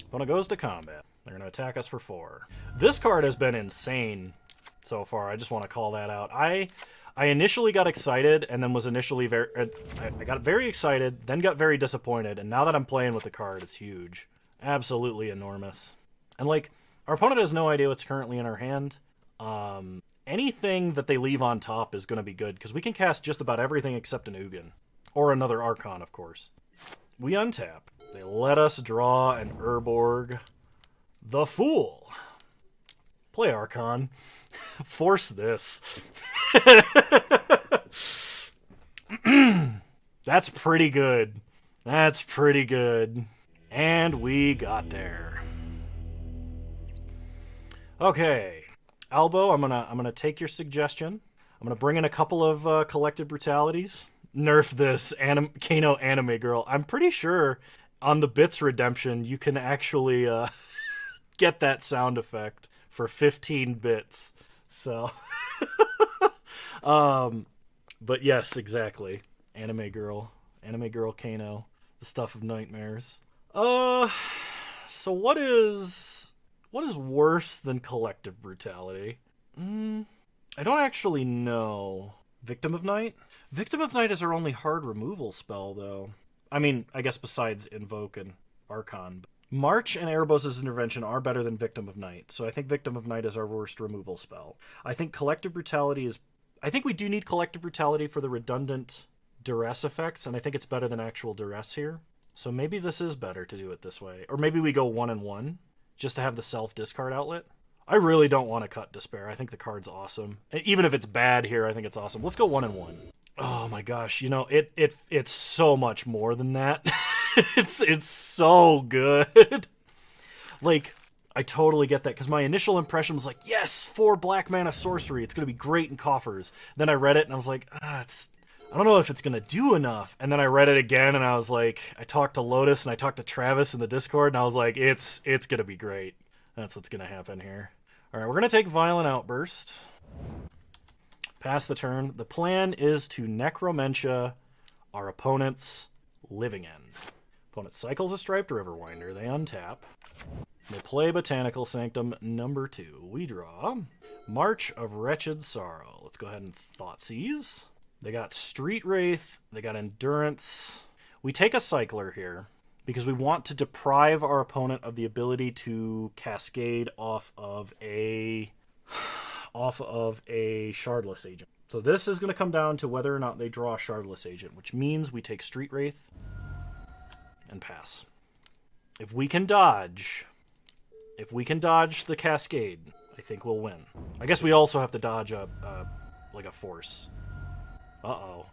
S1: Opponent goes to combat. They're going to attack us for 4. This card has been insane so far. I just want to call that out. I initially got excited, and then was initially very... I got very excited, then got very disappointed, and now that I'm playing with the card, it's huge. Absolutely enormous. And, like, our opponent has no idea what's currently in our hand. Anything that they leave on top is going to be good, because we can cast just about everything except an Ugin. Or another Archon, of course. We untap. They let us draw an Urborg. The Fool. Play Archon. Force this. That's pretty good. That's pretty good. And we got there. Okay. Albo, I'm gonna take your suggestion. I'm gonna bring in a couple of Collective Brutalities. Nerf this Kano anime girl. I'm pretty sure on the Bits Redemption you can actually get that sound effect for 15 bits. So, but yes, exactly. Anime girl Kano, the stuff of nightmares. So what is worse than Collective Brutality? I don't actually know. Victim of Night? Victim of Night is our only hard removal spell, though. I mean, I guess besides Invoke and Archon. March and Erebos' Intervention are better than Victim of Night, so I think Victim of Night is our worst removal spell. I think Collective Brutality is... I think we do need Collective Brutality for the redundant Duress effects, and I think it's better than actual Duress here. So maybe this is better to do it this way. Or maybe we go 1-1, just to have the self-discard outlet. I really don't want to cut Despair. I think the card's awesome. Even if it's bad here, I think it's awesome. Let's go 1-1. Oh my gosh, you know, it's so much more than that. it's so good. Like, I totally get that, because my initial impression was like, yes, 4 black mana sorcery. It's going to be great in Coffers. Then I read it, and I was like, I don't know if it's going to do enough. And then I read it again, and I was like, I talked to Lotus, and I talked to Travis in the Discord, and I was like, it's going to be great. That's what's going to happen here. All right, we're going to take Violent Outburst. Pass the turn. The plan is to Necromentia our opponent's living end. Opponent cycles a Striped Riverwinder. They untap. They play Botanical Sanctum number 2. We draw March of Wretched Sorrow. Let's go ahead and Thoughtseize. They got Street Wraith. They got Endurance. We take a Cycler here because we want to deprive our opponent of the ability to cascade off of a Shardless Agent. So this is going to come down to whether or not they draw a Shardless Agent, which means we take Street Wraith and pass. If we can dodge the Cascade, I think we'll win. I guess we also have to dodge like a force. Uh-oh.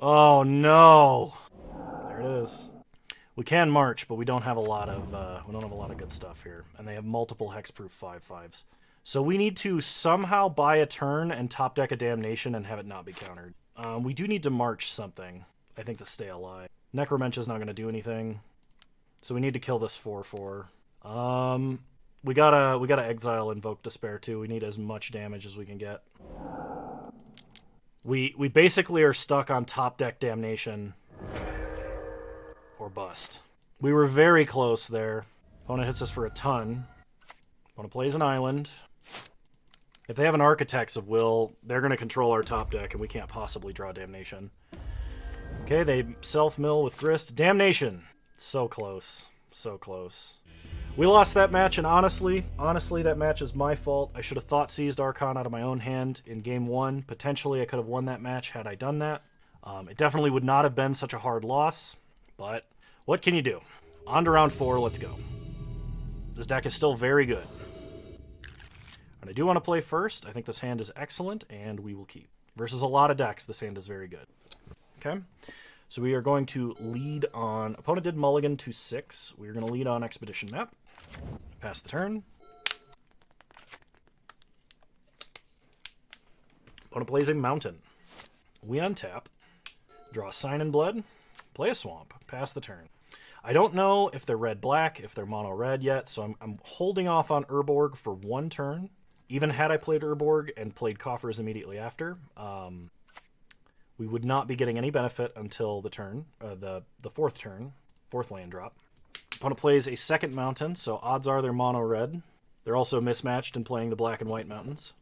S1: Oh no! There it is. We can march, but we don't have a lot of good stuff here, and they have multiple hexproof 5/5s. So we need to somehow buy a turn and top deck a Damnation and have it not be countered. We do need to march something, I think, to stay alive. Necromentia's not going to do anything, so we need to kill this 4/4. We gotta exile Invoke Despair too. We need as much damage as we can get. We basically are stuck on top deck Damnation or bust. We were very close there. Opponent hits us for a ton. Opponent plays an island. If they have an Architects of Will, they're going to control our top deck, and we can't possibly draw Damnation. Okay, they self-mill with Grist. Damnation! So close. So close. We lost that match, and honestly, that match is my fault. I should have Thoughtseized Archon out of my own hand in Game 1. Potentially, I could have won that match had I done that. It definitely would not have been such a hard loss, but what can you do? On to round 4, let's go. This deck is still very good. And I do want to play first. I think this hand is excellent, and we will keep. Versus a lot of decks, this hand is very good. Okay? So we are going to lead on... Opponent did mulligan to 6. We are going to lead on Expedition Map. Pass the turn. Opponent plays a mountain. We untap. Draw a Sign in Blood. Play a swamp. Pass the turn. I don't know if they're red-black, if they're mono-red yet, so I'm holding off on Urborg for 1 turn. Even had I played Urborg and played Coffers immediately after, we would not be getting any benefit until the turn, the 4th turn, 4th land drop. Opponent plays a second mountain, so odds are they're mono-red. They're also mismatched in playing the black and white mountains.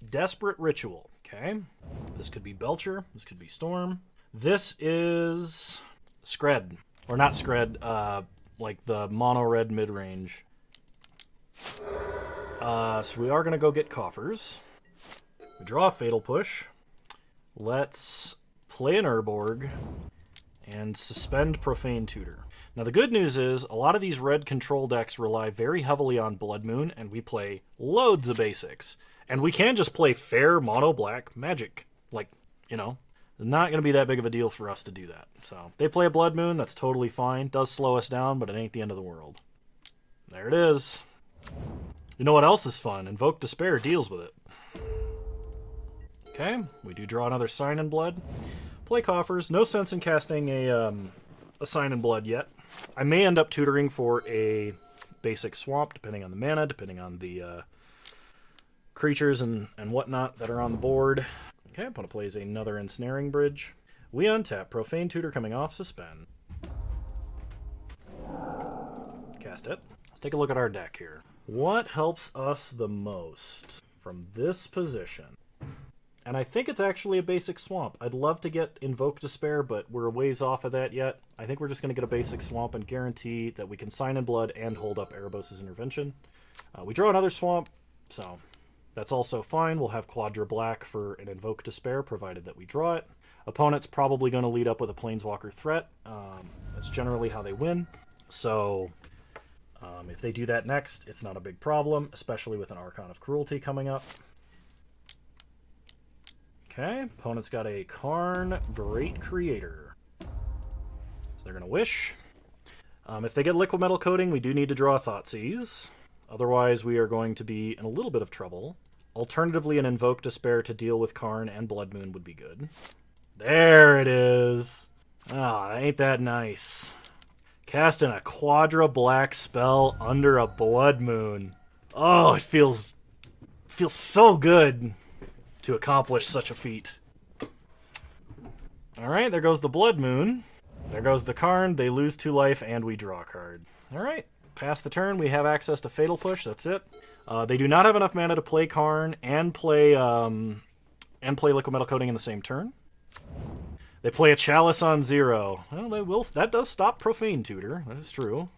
S1: Desperate Ritual. Okay. This could be Belcher. This could be Storm. This is Skred. Or not Skred, like the mono-red mid-range. So we are going to go get Coffers. We draw a Fatal Push. Let's play an Urborg and suspend Profane Tutor. Now the good news is a lot of these red control decks rely very heavily on Blood Moon, and we play loads of basics. And we can just play fair mono-black magic. Like, you know, not going to be that big of a deal for us to do that. So they play a Blood Moon, that's totally fine. Does slow us down, but it ain't the end of the world. There it is. You know what else is fun? Invoke Despair deals with it. Okay, we do draw another Sign in Blood. Play Coffers. No sense in casting a Sign in Blood yet. I may end up tutoring for a basic swamp, depending on the mana, depending on the creatures and whatnot that are on the board. Okay, opponent plays another Ensnaring Bridge. We untap. Profane Tutor coming off suspend. Cast it. Let's take a look at our deck here. What helps us the most from this position? And I think it's actually a basic swamp. I'd love to get Invoke Despair, but we're a ways off of that yet. I think we're just going to get a basic swamp and guarantee that we can Sign in Blood and hold up Erebos' Intervention. We draw another swamp, so that's also fine. We'll have Quadra Black for an Invoke Despair, provided that we draw it. Opponent's probably going to lead up with a Planeswalker threat. That's generally how they win. So if they do that next, it's not a big problem, especially with an Archon of Cruelty coming up. Okay, opponent's got a Karn Great Creator. So they're going to wish. If they get Liquid Metal Coating, we do need to draw a Thoughtseize. Otherwise, we are going to be in a little bit of trouble. Alternatively, an Invoke Despair to deal with Karn and Blood Moon would be good. There it is! Ah, ain't that nice. Casting a Quadra Black spell under a Blood Moon. Oh, it feels so good to accomplish such a feat. Alright, there goes the Blood Moon. There goes the Karn. They lose 2 life, and we draw a card. Alright, pass the turn. We have access to Fatal Push. That's it. They do not have enough mana to play Karn and play Liquid Metal Coating in the same turn. They play a Chalice on 0. Well, they will. That does stop Profane Tutor. That is true.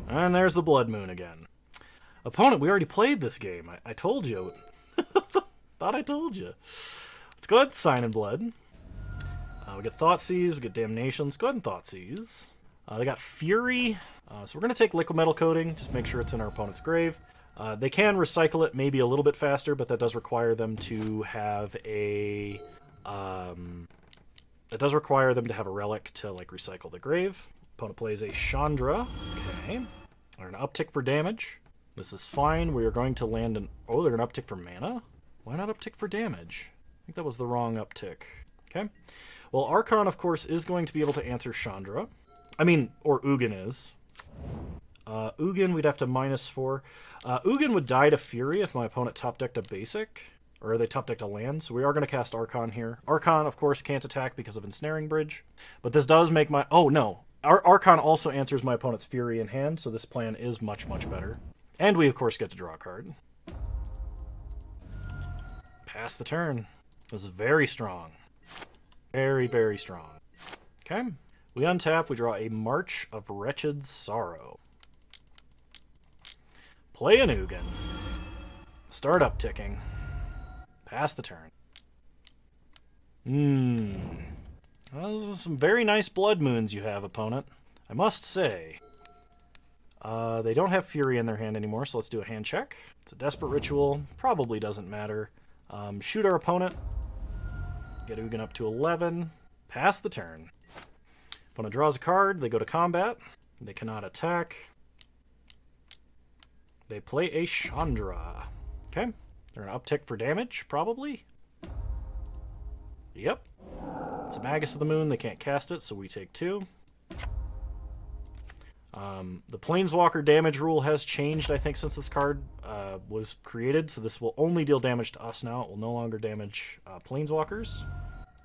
S1: And there's the Blood Moon again. Opponent, we already played this game. I told you. Thought I told you. Let's go ahead and Sign in Blood. We get Thoughtseize, we get Damnation. Let's go ahead and Thoughtseize. They got Fury, so we're going to take Liquid Metal Coating, just make sure it's in our opponent's grave. They can recycle it maybe a little bit faster, but that does require them to have a... It does require them to have a relic to like recycle the grave. Opponent plays a Chandra. Okay. They're going to uptick for damage. This is fine. We are going to land an... Oh, they're going to uptick for mana? Why not uptick for damage? I think that was the wrong uptick. Okay. Well, Archon, of course, is going to be able to answer Chandra. I mean, or Ugin is. Ugin, we'd have to -4. Ugin would die to Fury if my opponent top-decked a basic. Or they top-decked a land, so we are going to cast Archon here. Archon, of course, can't attack because of Ensnaring Bridge. But this does make my... Oh, no. Archon also answers my opponent's Fury in hand, so this plan is much, much better. And we, of course, get to draw a card. Pass the turn. This is very strong. Very, very strong. Okay. We untap. We draw a March of Wretched Sorrow. Play an Ugin. Start upticking. Pass the turn. Well, those are some very nice Blood Moons you have, opponent. I must say. They don't have Fury in their hand anymore, so let's do a hand check. It's a Desperate Ritual. Probably doesn't matter. Shoot our opponent. Get Ugin up to 11. Pass the turn. Opponent draws a card. They go to combat. They cannot attack. They play a Chandra. Okay. They're going to uptick for damage, probably. Yep. It's a Magus of the Moon. They can't cast it, so we take 2. The Planeswalker damage rule has changed, I think, since this card was created, so this will only deal damage to us now. It will no longer damage Planeswalkers.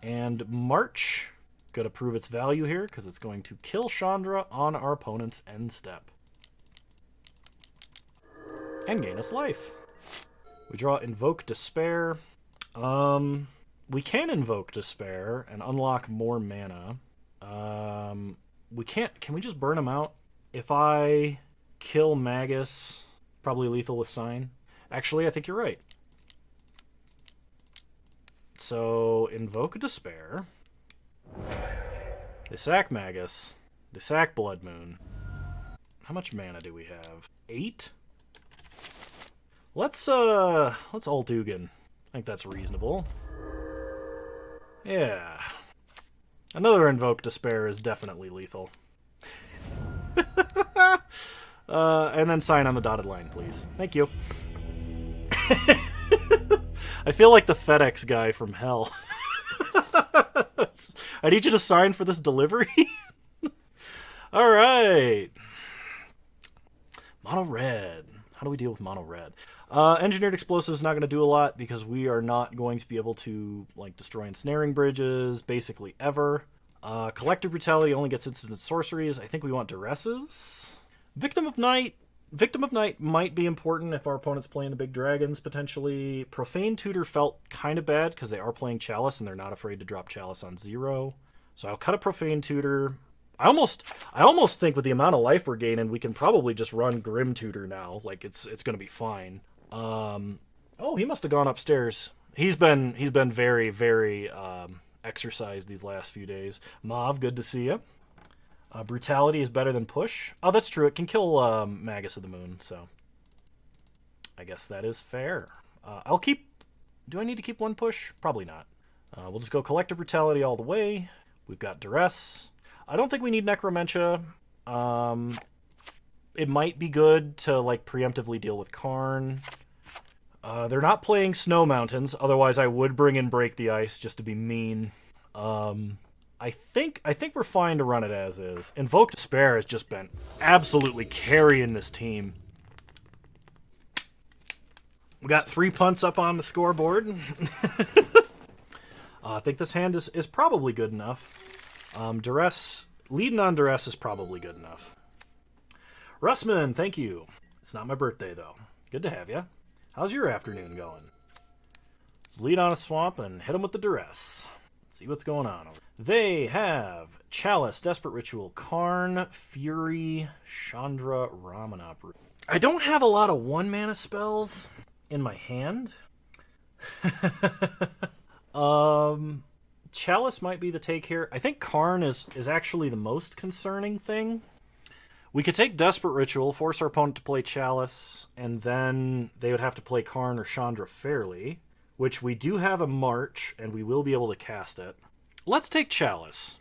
S1: And March, got to prove its value here, because it's going to kill Chandra on our opponent's end step. And gain us life. We draw Invoke Despair. We can Invoke Despair and unlock more mana. We can't... Can we just burn them out? If I kill Magus, probably lethal with Sign. Actually, I think you're right. So, Invoke Despair. They sack Magus. They sack Blood Moon. How much mana do we have? 8? Let's ult Ugin. I think that's reasonable. Yeah. Another Invoke Despair is definitely lethal. And then sign on the dotted line, please. Thank you. I feel like the FedEx guy from hell. I need you to sign for this delivery. All right. Mono red. How do we deal with mono red? Engineered explosives is not going to do a lot because we are not going to be able to like destroy ensnaring bridges basically ever. Collective Brutality only gets instant sorceries. I think we want Duresses. Victim of Night. Victim of Night might be important if our opponent's playing the big dragons, potentially. Profane Tutor felt kind of bad because they are playing Chalice and they're not afraid to drop Chalice on 0. So I'll cut a Profane Tutor. I almost think with the amount of life we're gaining, we can probably just run Grim Tutor now. Like it's going to be fine. Oh, he must have gone upstairs. He's been very, very exercised these last few days. Mav, good to see you. Brutality is better than Push. Oh, that's true. It can kill Magus of the Moon, so I guess that is fair. I'll keep... Do I need to keep 1 Push? Probably not. We'll just go Collective Brutality all the way. We've got Duress. I don't think we need Necromentia. It might be good to like preemptively deal with Karn. They're not playing Snow Mountains, otherwise I would bring in Break the Ice just to be mean. I think we're fine to run it as is. Invoke Despair has just been absolutely carrying this team. We got 3 punts up on the scoreboard. I think this hand is probably good enough. Duress, leading on Duress is probably good enough. Russman, thank you. It's not my birthday, though. Good to have you. How's your afternoon going? Let's lead on a swamp and hit them with the Duress. See what's going on. They have Chalice, Desperate Ritual, Karn, Fury, Chandra, Ramanop. I don't have a lot of 1-mana spells in my hand. Chalice might be the take here. I think Karn is actually the most concerning thing. We could take Desperate Ritual, force our opponent to play Chalice, and then they would have to play Karn or Chandra fairly, which we do have a March, and we will be able to cast it. Let's take Chalice.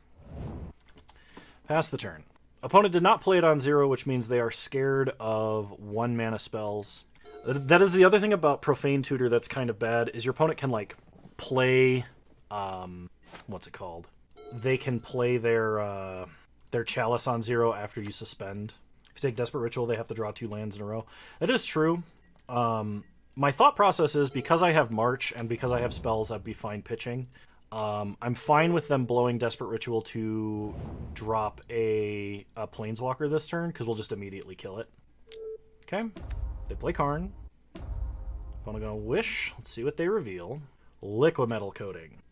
S1: Pass the turn. Opponent did not play it on 0, which means they are scared of 1-mana spells. That is the other thing about Profane Tutor that's kind of bad, is your opponent can, like, play... what's it called? They can play their Chalice on 0 after you suspend. If you take Desperate Ritual, they have to draw 2 lands in a row. That is true. My thought process is, because I have March and because I have spells, I'd be fine pitching. I'm fine with them blowing Desperate Ritual to drop a Planeswalker this turn, because we'll just immediately kill it. Okay. They play Karn. I'm going to Wish. Let's see what they reveal. Liquid Metal Coating.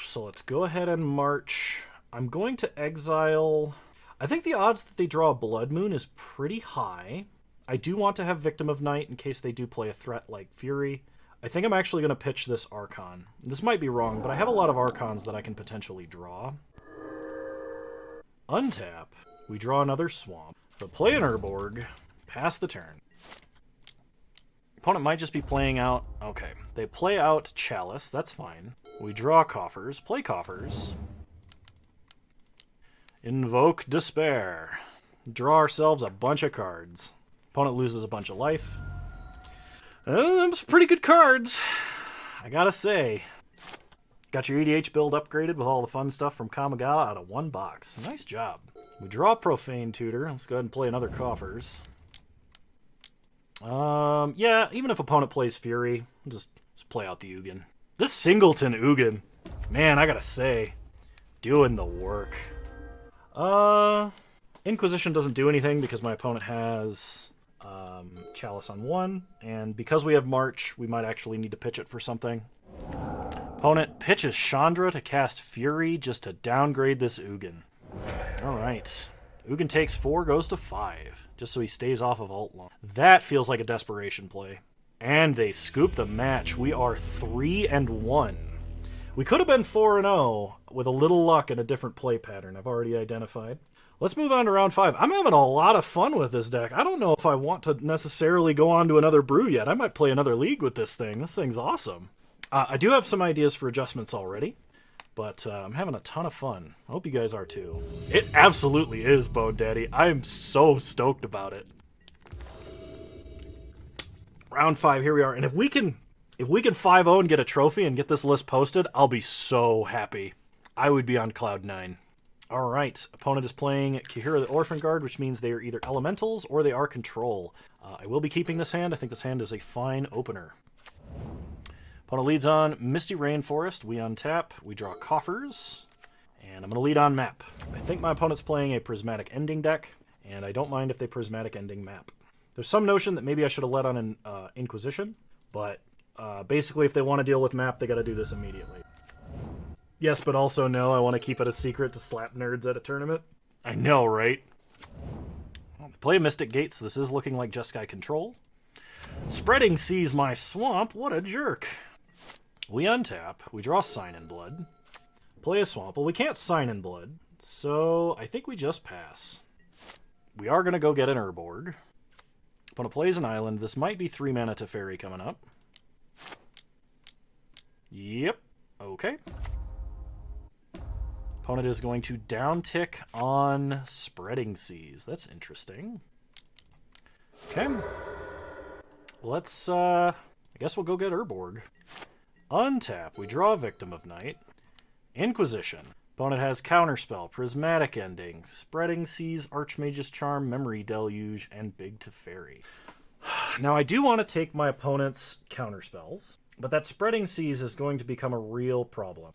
S1: So let's go ahead and March. I'm going to exile... I think the odds that they draw a Blood Moon is pretty high. I do want to have Victim of Night in case they do play a threat like Fury. I think I'm actually going to pitch this Archon. This might be wrong, but I have a lot of Archons that I can potentially draw. Untap. We draw another Swamp. But play an Urborg. Pass the turn. Opponent might just be playing out... Okay. They play out Chalice. That's fine. We draw Coffers, play Coffers. Invoke Despair. Draw ourselves a bunch of cards. Opponent loses a bunch of life. Those pretty good cards, I gotta say. Got your EDH build upgraded with all the fun stuff from Kamigawa out of one box. Nice job. We draw Profane Tutor. Let's go ahead and play another Coffers. Yeah, even if opponent plays Fury, just play out the Ugin. This Singleton Ugin, man, I gotta say, doing the work. Inquisition doesn't do anything because my opponent has Chalice on 1, and because we have March, we might actually need to pitch it for something. Opponent pitches Chandra to cast Fury just to downgrade this Ugin. Alright. Ugin takes 4, goes to 5, just so he stays off of alt long. That feels like a desperation play. And they scoop the match. We are 3-1. We could have been 4-0 with a little luck and a different play pattern I've already identified. Let's move on to round 5. I'm having a lot of fun with this deck. I don't know if I want to necessarily go on to another brew yet. I might play another league with this thing. This thing's awesome. I do have some ideas for adjustments already, but I'm having a ton of fun. I hope you guys are too. It absolutely is, Bone Daddy. I am so stoked about it. Round 5, here we are. And if we can 5-0 and get a trophy and get this list posted, I'll be so happy. I would be on cloud 9. All right, opponent is playing Kihira the Orphan Guard, which means they are either elementals or they are control. I will be keeping this hand. I think this hand is a fine opener. Opponent leads on Misty Rainforest. We untap. We draw Coffers. And I'm going to lead on map. I think my opponent's playing a Prismatic Ending deck, and I don't mind if they Prismatic Ending map. There's some notion that maybe I should have led on an Inquisition, but basically if they want to deal with map, they got to do this immediately. Yes, but also no, I want to keep it a secret to slap nerds at a tournament. I know, right? Play Mystic Gate, so this is looking like Jeskai control. Spreading sees my swamp. What a jerk. We untap. We draw Sign in Blood. Play a swamp. Well, we can't Sign in Blood, so I think we just pass. We are going to go get an Urborg. Opponent plays an island. This might be 3 mana Teferi coming up. Yep. Okay. Opponent is going to downtick on Spreading Seas. That's interesting. Okay. Let's, I guess we'll go get Urborg. Untap. We draw Victim of Night. Inquisition. Opponent has Counterspell, Prismatic Ending, Spreading Seas, Archmage's Charm, Memory Deluge, and Big Teferi. Now, I do want to take my opponent's Counterspells, but that Spreading Seas is going to become a real problem.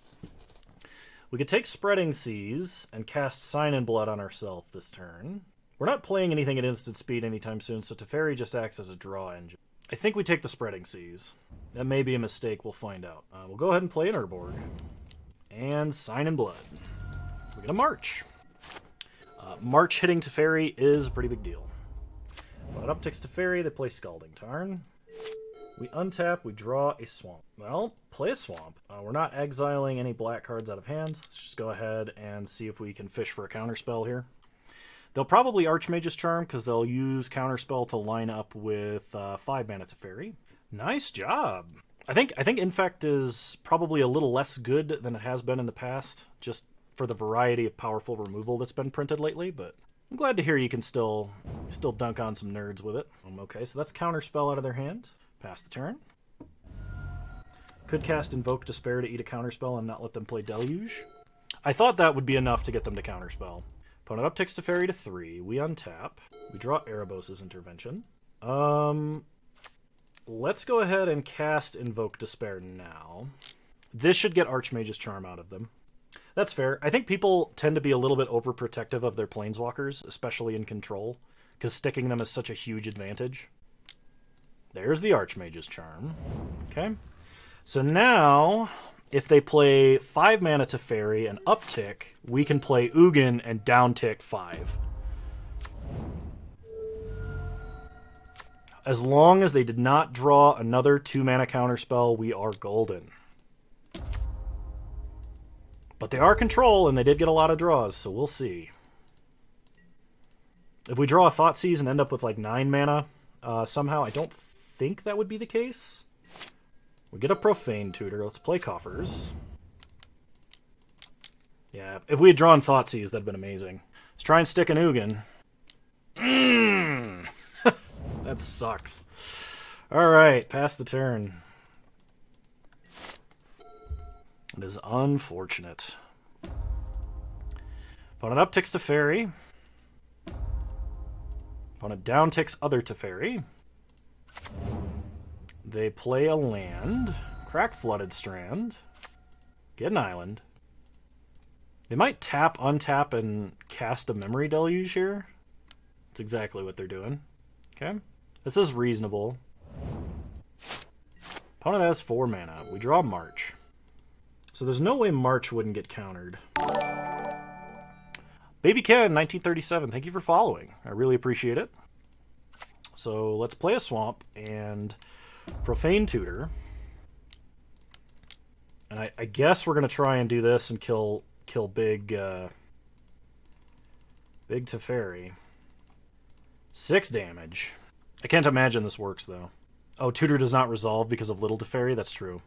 S1: We could take Spreading Seas and cast Sign in Blood on ourselves this turn. We're not playing anything at instant speed anytime soon, so Teferi just acts as a draw engine. I think we take the Spreading Seas. That may be a mistake, we'll find out. We'll go ahead and play an Urborg. And Sign in Blood. We get a March. March hitting Teferi is a pretty big deal. When it upticks Teferi, they play Scalding Tarn. We untap, we draw a Swamp. Well, play a Swamp. We're not exiling any black cards out of hand. Let's just go ahead and see if we can fish for a counterspell here. They'll probably Archmage's Charm because they'll use counterspell to line up with 5 mana Teferi. Nice job. I think Infect is probably a little less good than it has been in the past, just for the variety of powerful removal that's been printed lately, but I'm glad to hear you can still dunk on some nerds with it. Okay, so that's Counterspell out of their hand. Pass the turn. Could cast Invoke Despair to eat a Counterspell and not let them play Deluge. I thought that would be enough to get them to Counterspell. Opponent upticks Teferi to 3. We untap. We draw Erebos' Intervention. Let's go ahead and cast Invoke Despair now. This should get Archmage's Charm out of them. That's fair. I think people tend to be a little bit overprotective of their Planeswalkers, especially in Control, because sticking them is such a huge advantage. There's the Archmage's Charm. Okay. So now, if they play 5 mana Teferi and uptick, we can play Ugin and downtick 5. As long as they did not draw another 2 mana counterspell, we are golden. But they are Control, and they did get a lot of draws, so we'll see. If we draw a Thoughtseize and end up with like 9 mana somehow, I don't think that would be the case. We get a Profane Tutor. Let's play Coffers. Yeah, if we had drawn Thoughtseize, that'd been amazing. Let's try and stick an Ugin. That sucks. Alright, pass the turn. It is unfortunate. Opponent up ticks Teferi. Opponent down ticks other Teferi. They play a land. Crack Flooded Strand. Get an island. They might tap, untap, and cast a Memory Deluge here. That's exactly what they're doing. Okay. This is reasonable. Opponent has 4 mana. We draw March. So there's no way March wouldn't get countered. Baby Ken, 1937, thank you for following. I really appreciate it. So let's play a swamp and Profane Tutor. And I guess we're going to try and do this and kill big Teferi. 6 damage. I can't imagine this works, though. Oh, Tutor does not resolve because of little Teferi? That's true.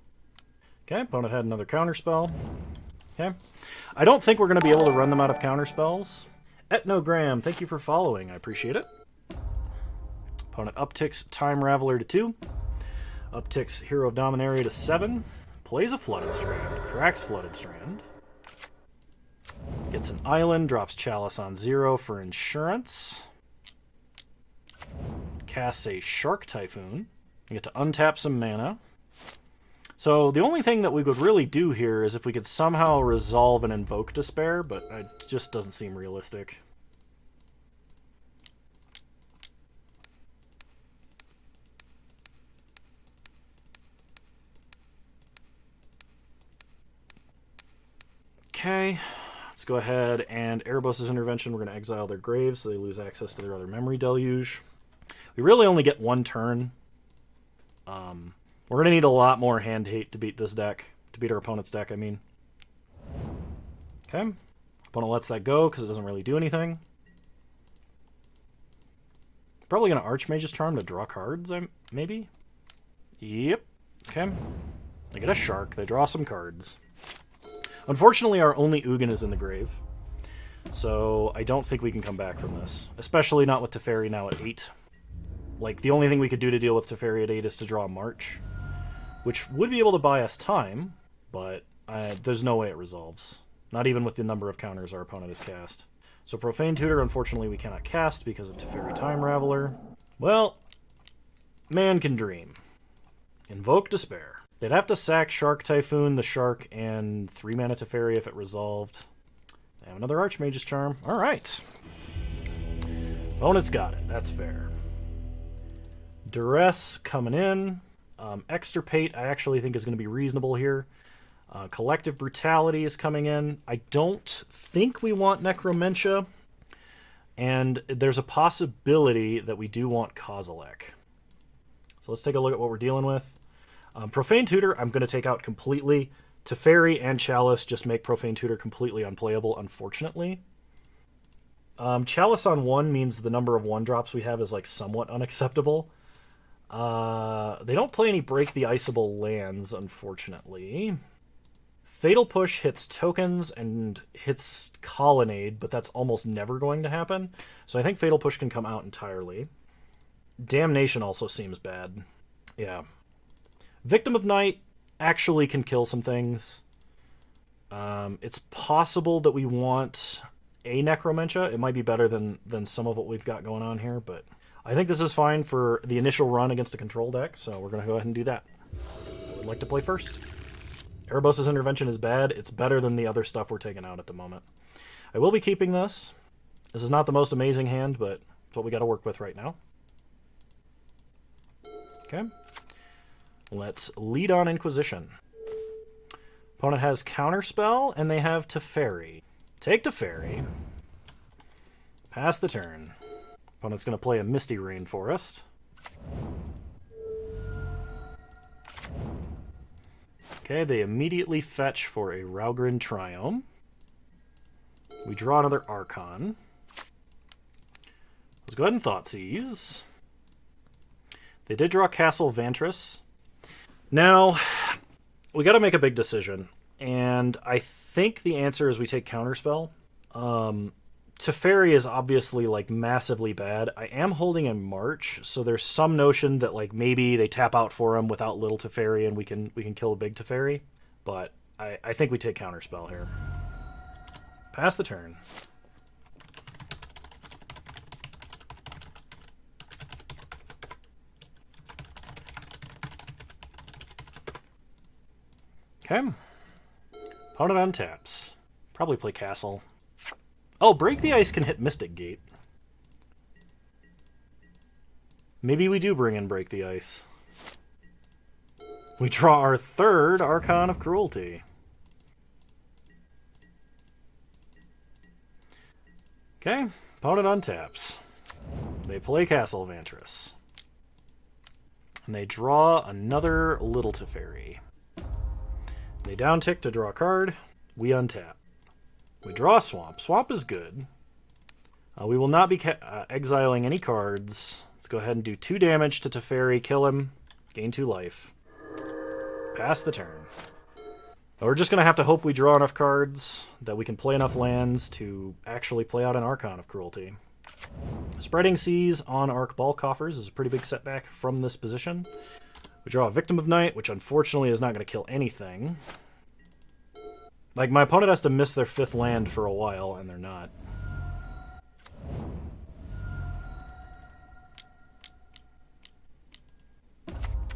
S1: Okay, opponent had another counterspell. Okay. I don't think we're going to be able to run them out of counterspells. Etnogram, thank you for following. I appreciate it. Opponent upticks Time Raveler to 2. Upticks Hero of Dominaria to 7. Plays a Flooded Strand. Cracks Flooded Strand. Gets an island. Drops Chalice on 0 for insurance. Casts a Shark Typhoon. You get to untap some mana. So the only thing that we could really do here is if we could somehow resolve and Invoke Despair, but it just doesn't seem realistic. Okay, let's go ahead and Erebos' Intervention. We're going to exile their graves so they lose access to their other Memory Deluge. We really only get 1 turn. We're going to need a lot more hand hate to beat this deck. To beat our opponent's deck, I mean. Okay. Opponent lets that go because it doesn't really do anything. Probably going to Archmage's Charm to draw cards, maybe? Yep. Okay. They get a Shark. They draw some cards. Unfortunately, our only Ugin is in the grave. So I don't think we can come back from this. Especially not with Teferi now at 8. Like, the only thing we could do to deal with Teferi at 8 is to draw March. Which would be able to buy us time, but there's no way it resolves. Not even with the number of counters our opponent has cast. So Profane Tutor, unfortunately, we cannot cast because of Teferi Time Raveler. Well, man can dream. Invoke Despair. They'd have to sack Shark Typhoon, the Shark, and 3 mana Teferi if it resolved. They have another Archmage's Charm. Alright. Opponent's got it. That's fair. Duress coming in. Extirpate, I actually think is going to be reasonable here. Collective Brutality is coming in. I don't think we want Necromentia. And there's a possibility that we do want Kozilek. So let's take a look at what we're dealing with. Profane Tutor, I'm going to take out completely. Teferi and Chalice just make Profane Tutor completely unplayable, unfortunately. Chalice on 1 means the number of 1-drops we have is like somewhat unacceptable. They don't play any Break the Iceable lands, unfortunately. Fatal Push hits tokens and hits Colonnade, but that's almost never going to happen. So I think Fatal Push can come out entirely. Damnation also seems bad. Yeah. Victim of Night actually can kill some things. It's possible that we want a Necromentia. It might be better than some of what we've got going on here, but I think this is fine for the initial run against a control deck, so we're going to go ahead and do that. I would like to play first. Erebos' Intervention is bad. It's better than the other stuff we're taking out at the moment. I will be keeping this. This is not the most amazing hand, but it's what we got to work with right now. Okay. Let's lead on Inquisition. Opponent has Counterspell, and they have Teferi. Take Teferi. Pass the turn. Opponent's going to play a Misty Rainforest. Okay, they immediately fetch for a Raugrin Triome. We draw another Archon. Let's go ahead and Thoughtseize. They did draw Castle Vantris. Now, we got to make a big decision. and I think the answer is we take Counterspell. Teferi is obviously like massively bad. I am holding a March, so there's some notion that like maybe they tap out for him without little Teferi and we can kill a big Teferi. But I think we take Counterspell here. Pass the turn. Okay. Opponent untaps. Probably play Castle. Oh, Break the Ice can hit Mystic Gate. Maybe we do bring in Break the Ice. We draw our third Archon of Cruelty. Okay, opponent untaps. They play Castle Vantress. And they draw another Little Teferi. They downtick to draw a card. We untap. We draw a Swamp. Swamp is good. We will not be exiling any cards. Let's go ahead and do 2 damage to Teferi, kill him, gain 2 life. Pass the turn. We're just going to have to hope we draw enough cards that we can play enough lands to actually play out an Archon of Cruelty. Spreading Seas on Cabal Coffers is a pretty big setback from this position. We draw a Victim of Night, which unfortunately is not going to kill anything. Like, my opponent has to miss their 5th land for a while, and they're not.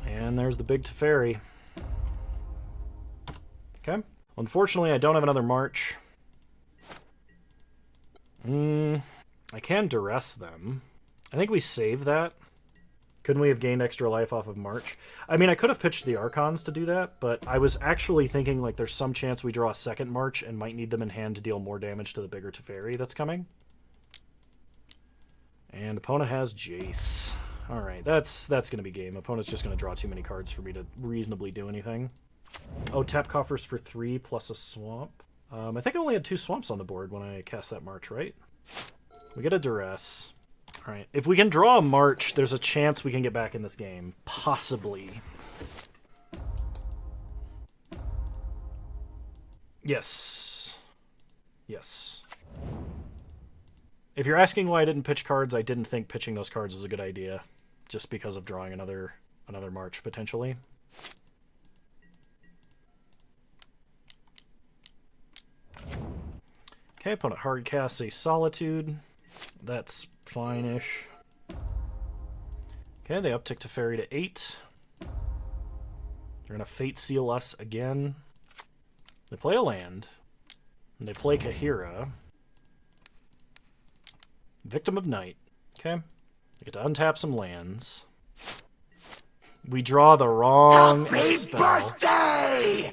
S1: And there's the big Teferi. Okay. Unfortunately, I don't have another March. I can Duress them. I think we save that. Couldn't we have gained extra life off of March? I mean, I could have pitched the Archons to do that, but I was actually thinking like there's some chance we draw a second March and might need them in hand to deal more damage to the bigger Teferi that's coming. And opponent has Jace. Alright, that's going to be game. Opponent's just going to draw too many cards for me to reasonably do anything. Oh, tap Coffers for 3 plus a Swamp. I think I only had 2 Swamps on the board when I cast that March, right? We get a Duress. Alright, if we can draw a March, there's a chance we can get back in this game. Possibly. Yes. Yes. If you're asking why I didn't pitch cards, I didn't think pitching those cards was a good idea. Just because of drawing another March, potentially. Okay, opponent hard casts a Solitude. That's fine-ish. Okay, they uptick Teferi to 8. They're going to Fate Seal us again. They play a land. And they play Kahira. Victim of Night. Okay. They get to untap some lands. We draw the wrong spell.
S2: Birthday!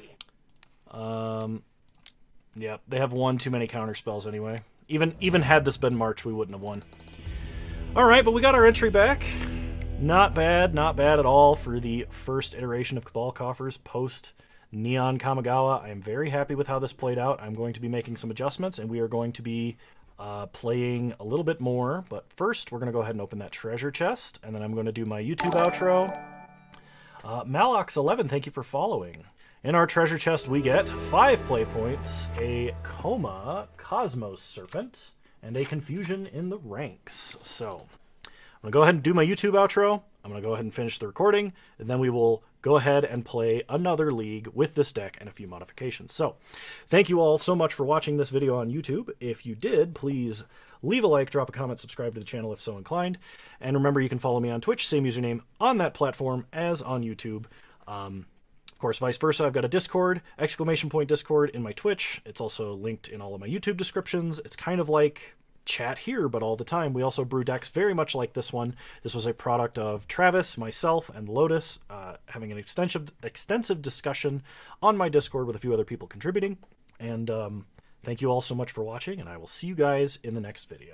S1: Yep, they have one too many counter spells anyway. Even had this been March, we wouldn't have won. Alright, but we got our entry back. Not bad at all for the first iteration of Cabal Coffers post Neon Kamigawa. I am very happy with how this played out. I'm going to be making some adjustments, and we are going to be playing a little bit more. But first, we're going to go ahead and open that treasure chest, and then I'm going to do my YouTube outro. Malox11, thank you for following. In our treasure chest, we get 5 play points, a Coma Cosmos Serpent, and a Confusion in the Ranks. So, I'm going to go ahead and do my YouTube outro. I'm going to go ahead and finish the recording, and then we will go ahead and play another league with this deck and a few modifications. So, thank you all so much for watching this video on YouTube. If you did, please leave a like, drop a comment, subscribe to the channel if so inclined. And remember, you can follow me on Twitch, same username on that platform as on YouTube. Of course, vice versa, I've got a Discord, ! Discord in my Twitch. It's also linked in all of my YouTube descriptions. It's kind of like chat here, but all the time. We also brew decks very much like this one. This was a product of Travis, myself, and Lotus having an extensive discussion on my Discord with a few other people contributing. And thank you all so much for watching, and I will see you guys in the next video.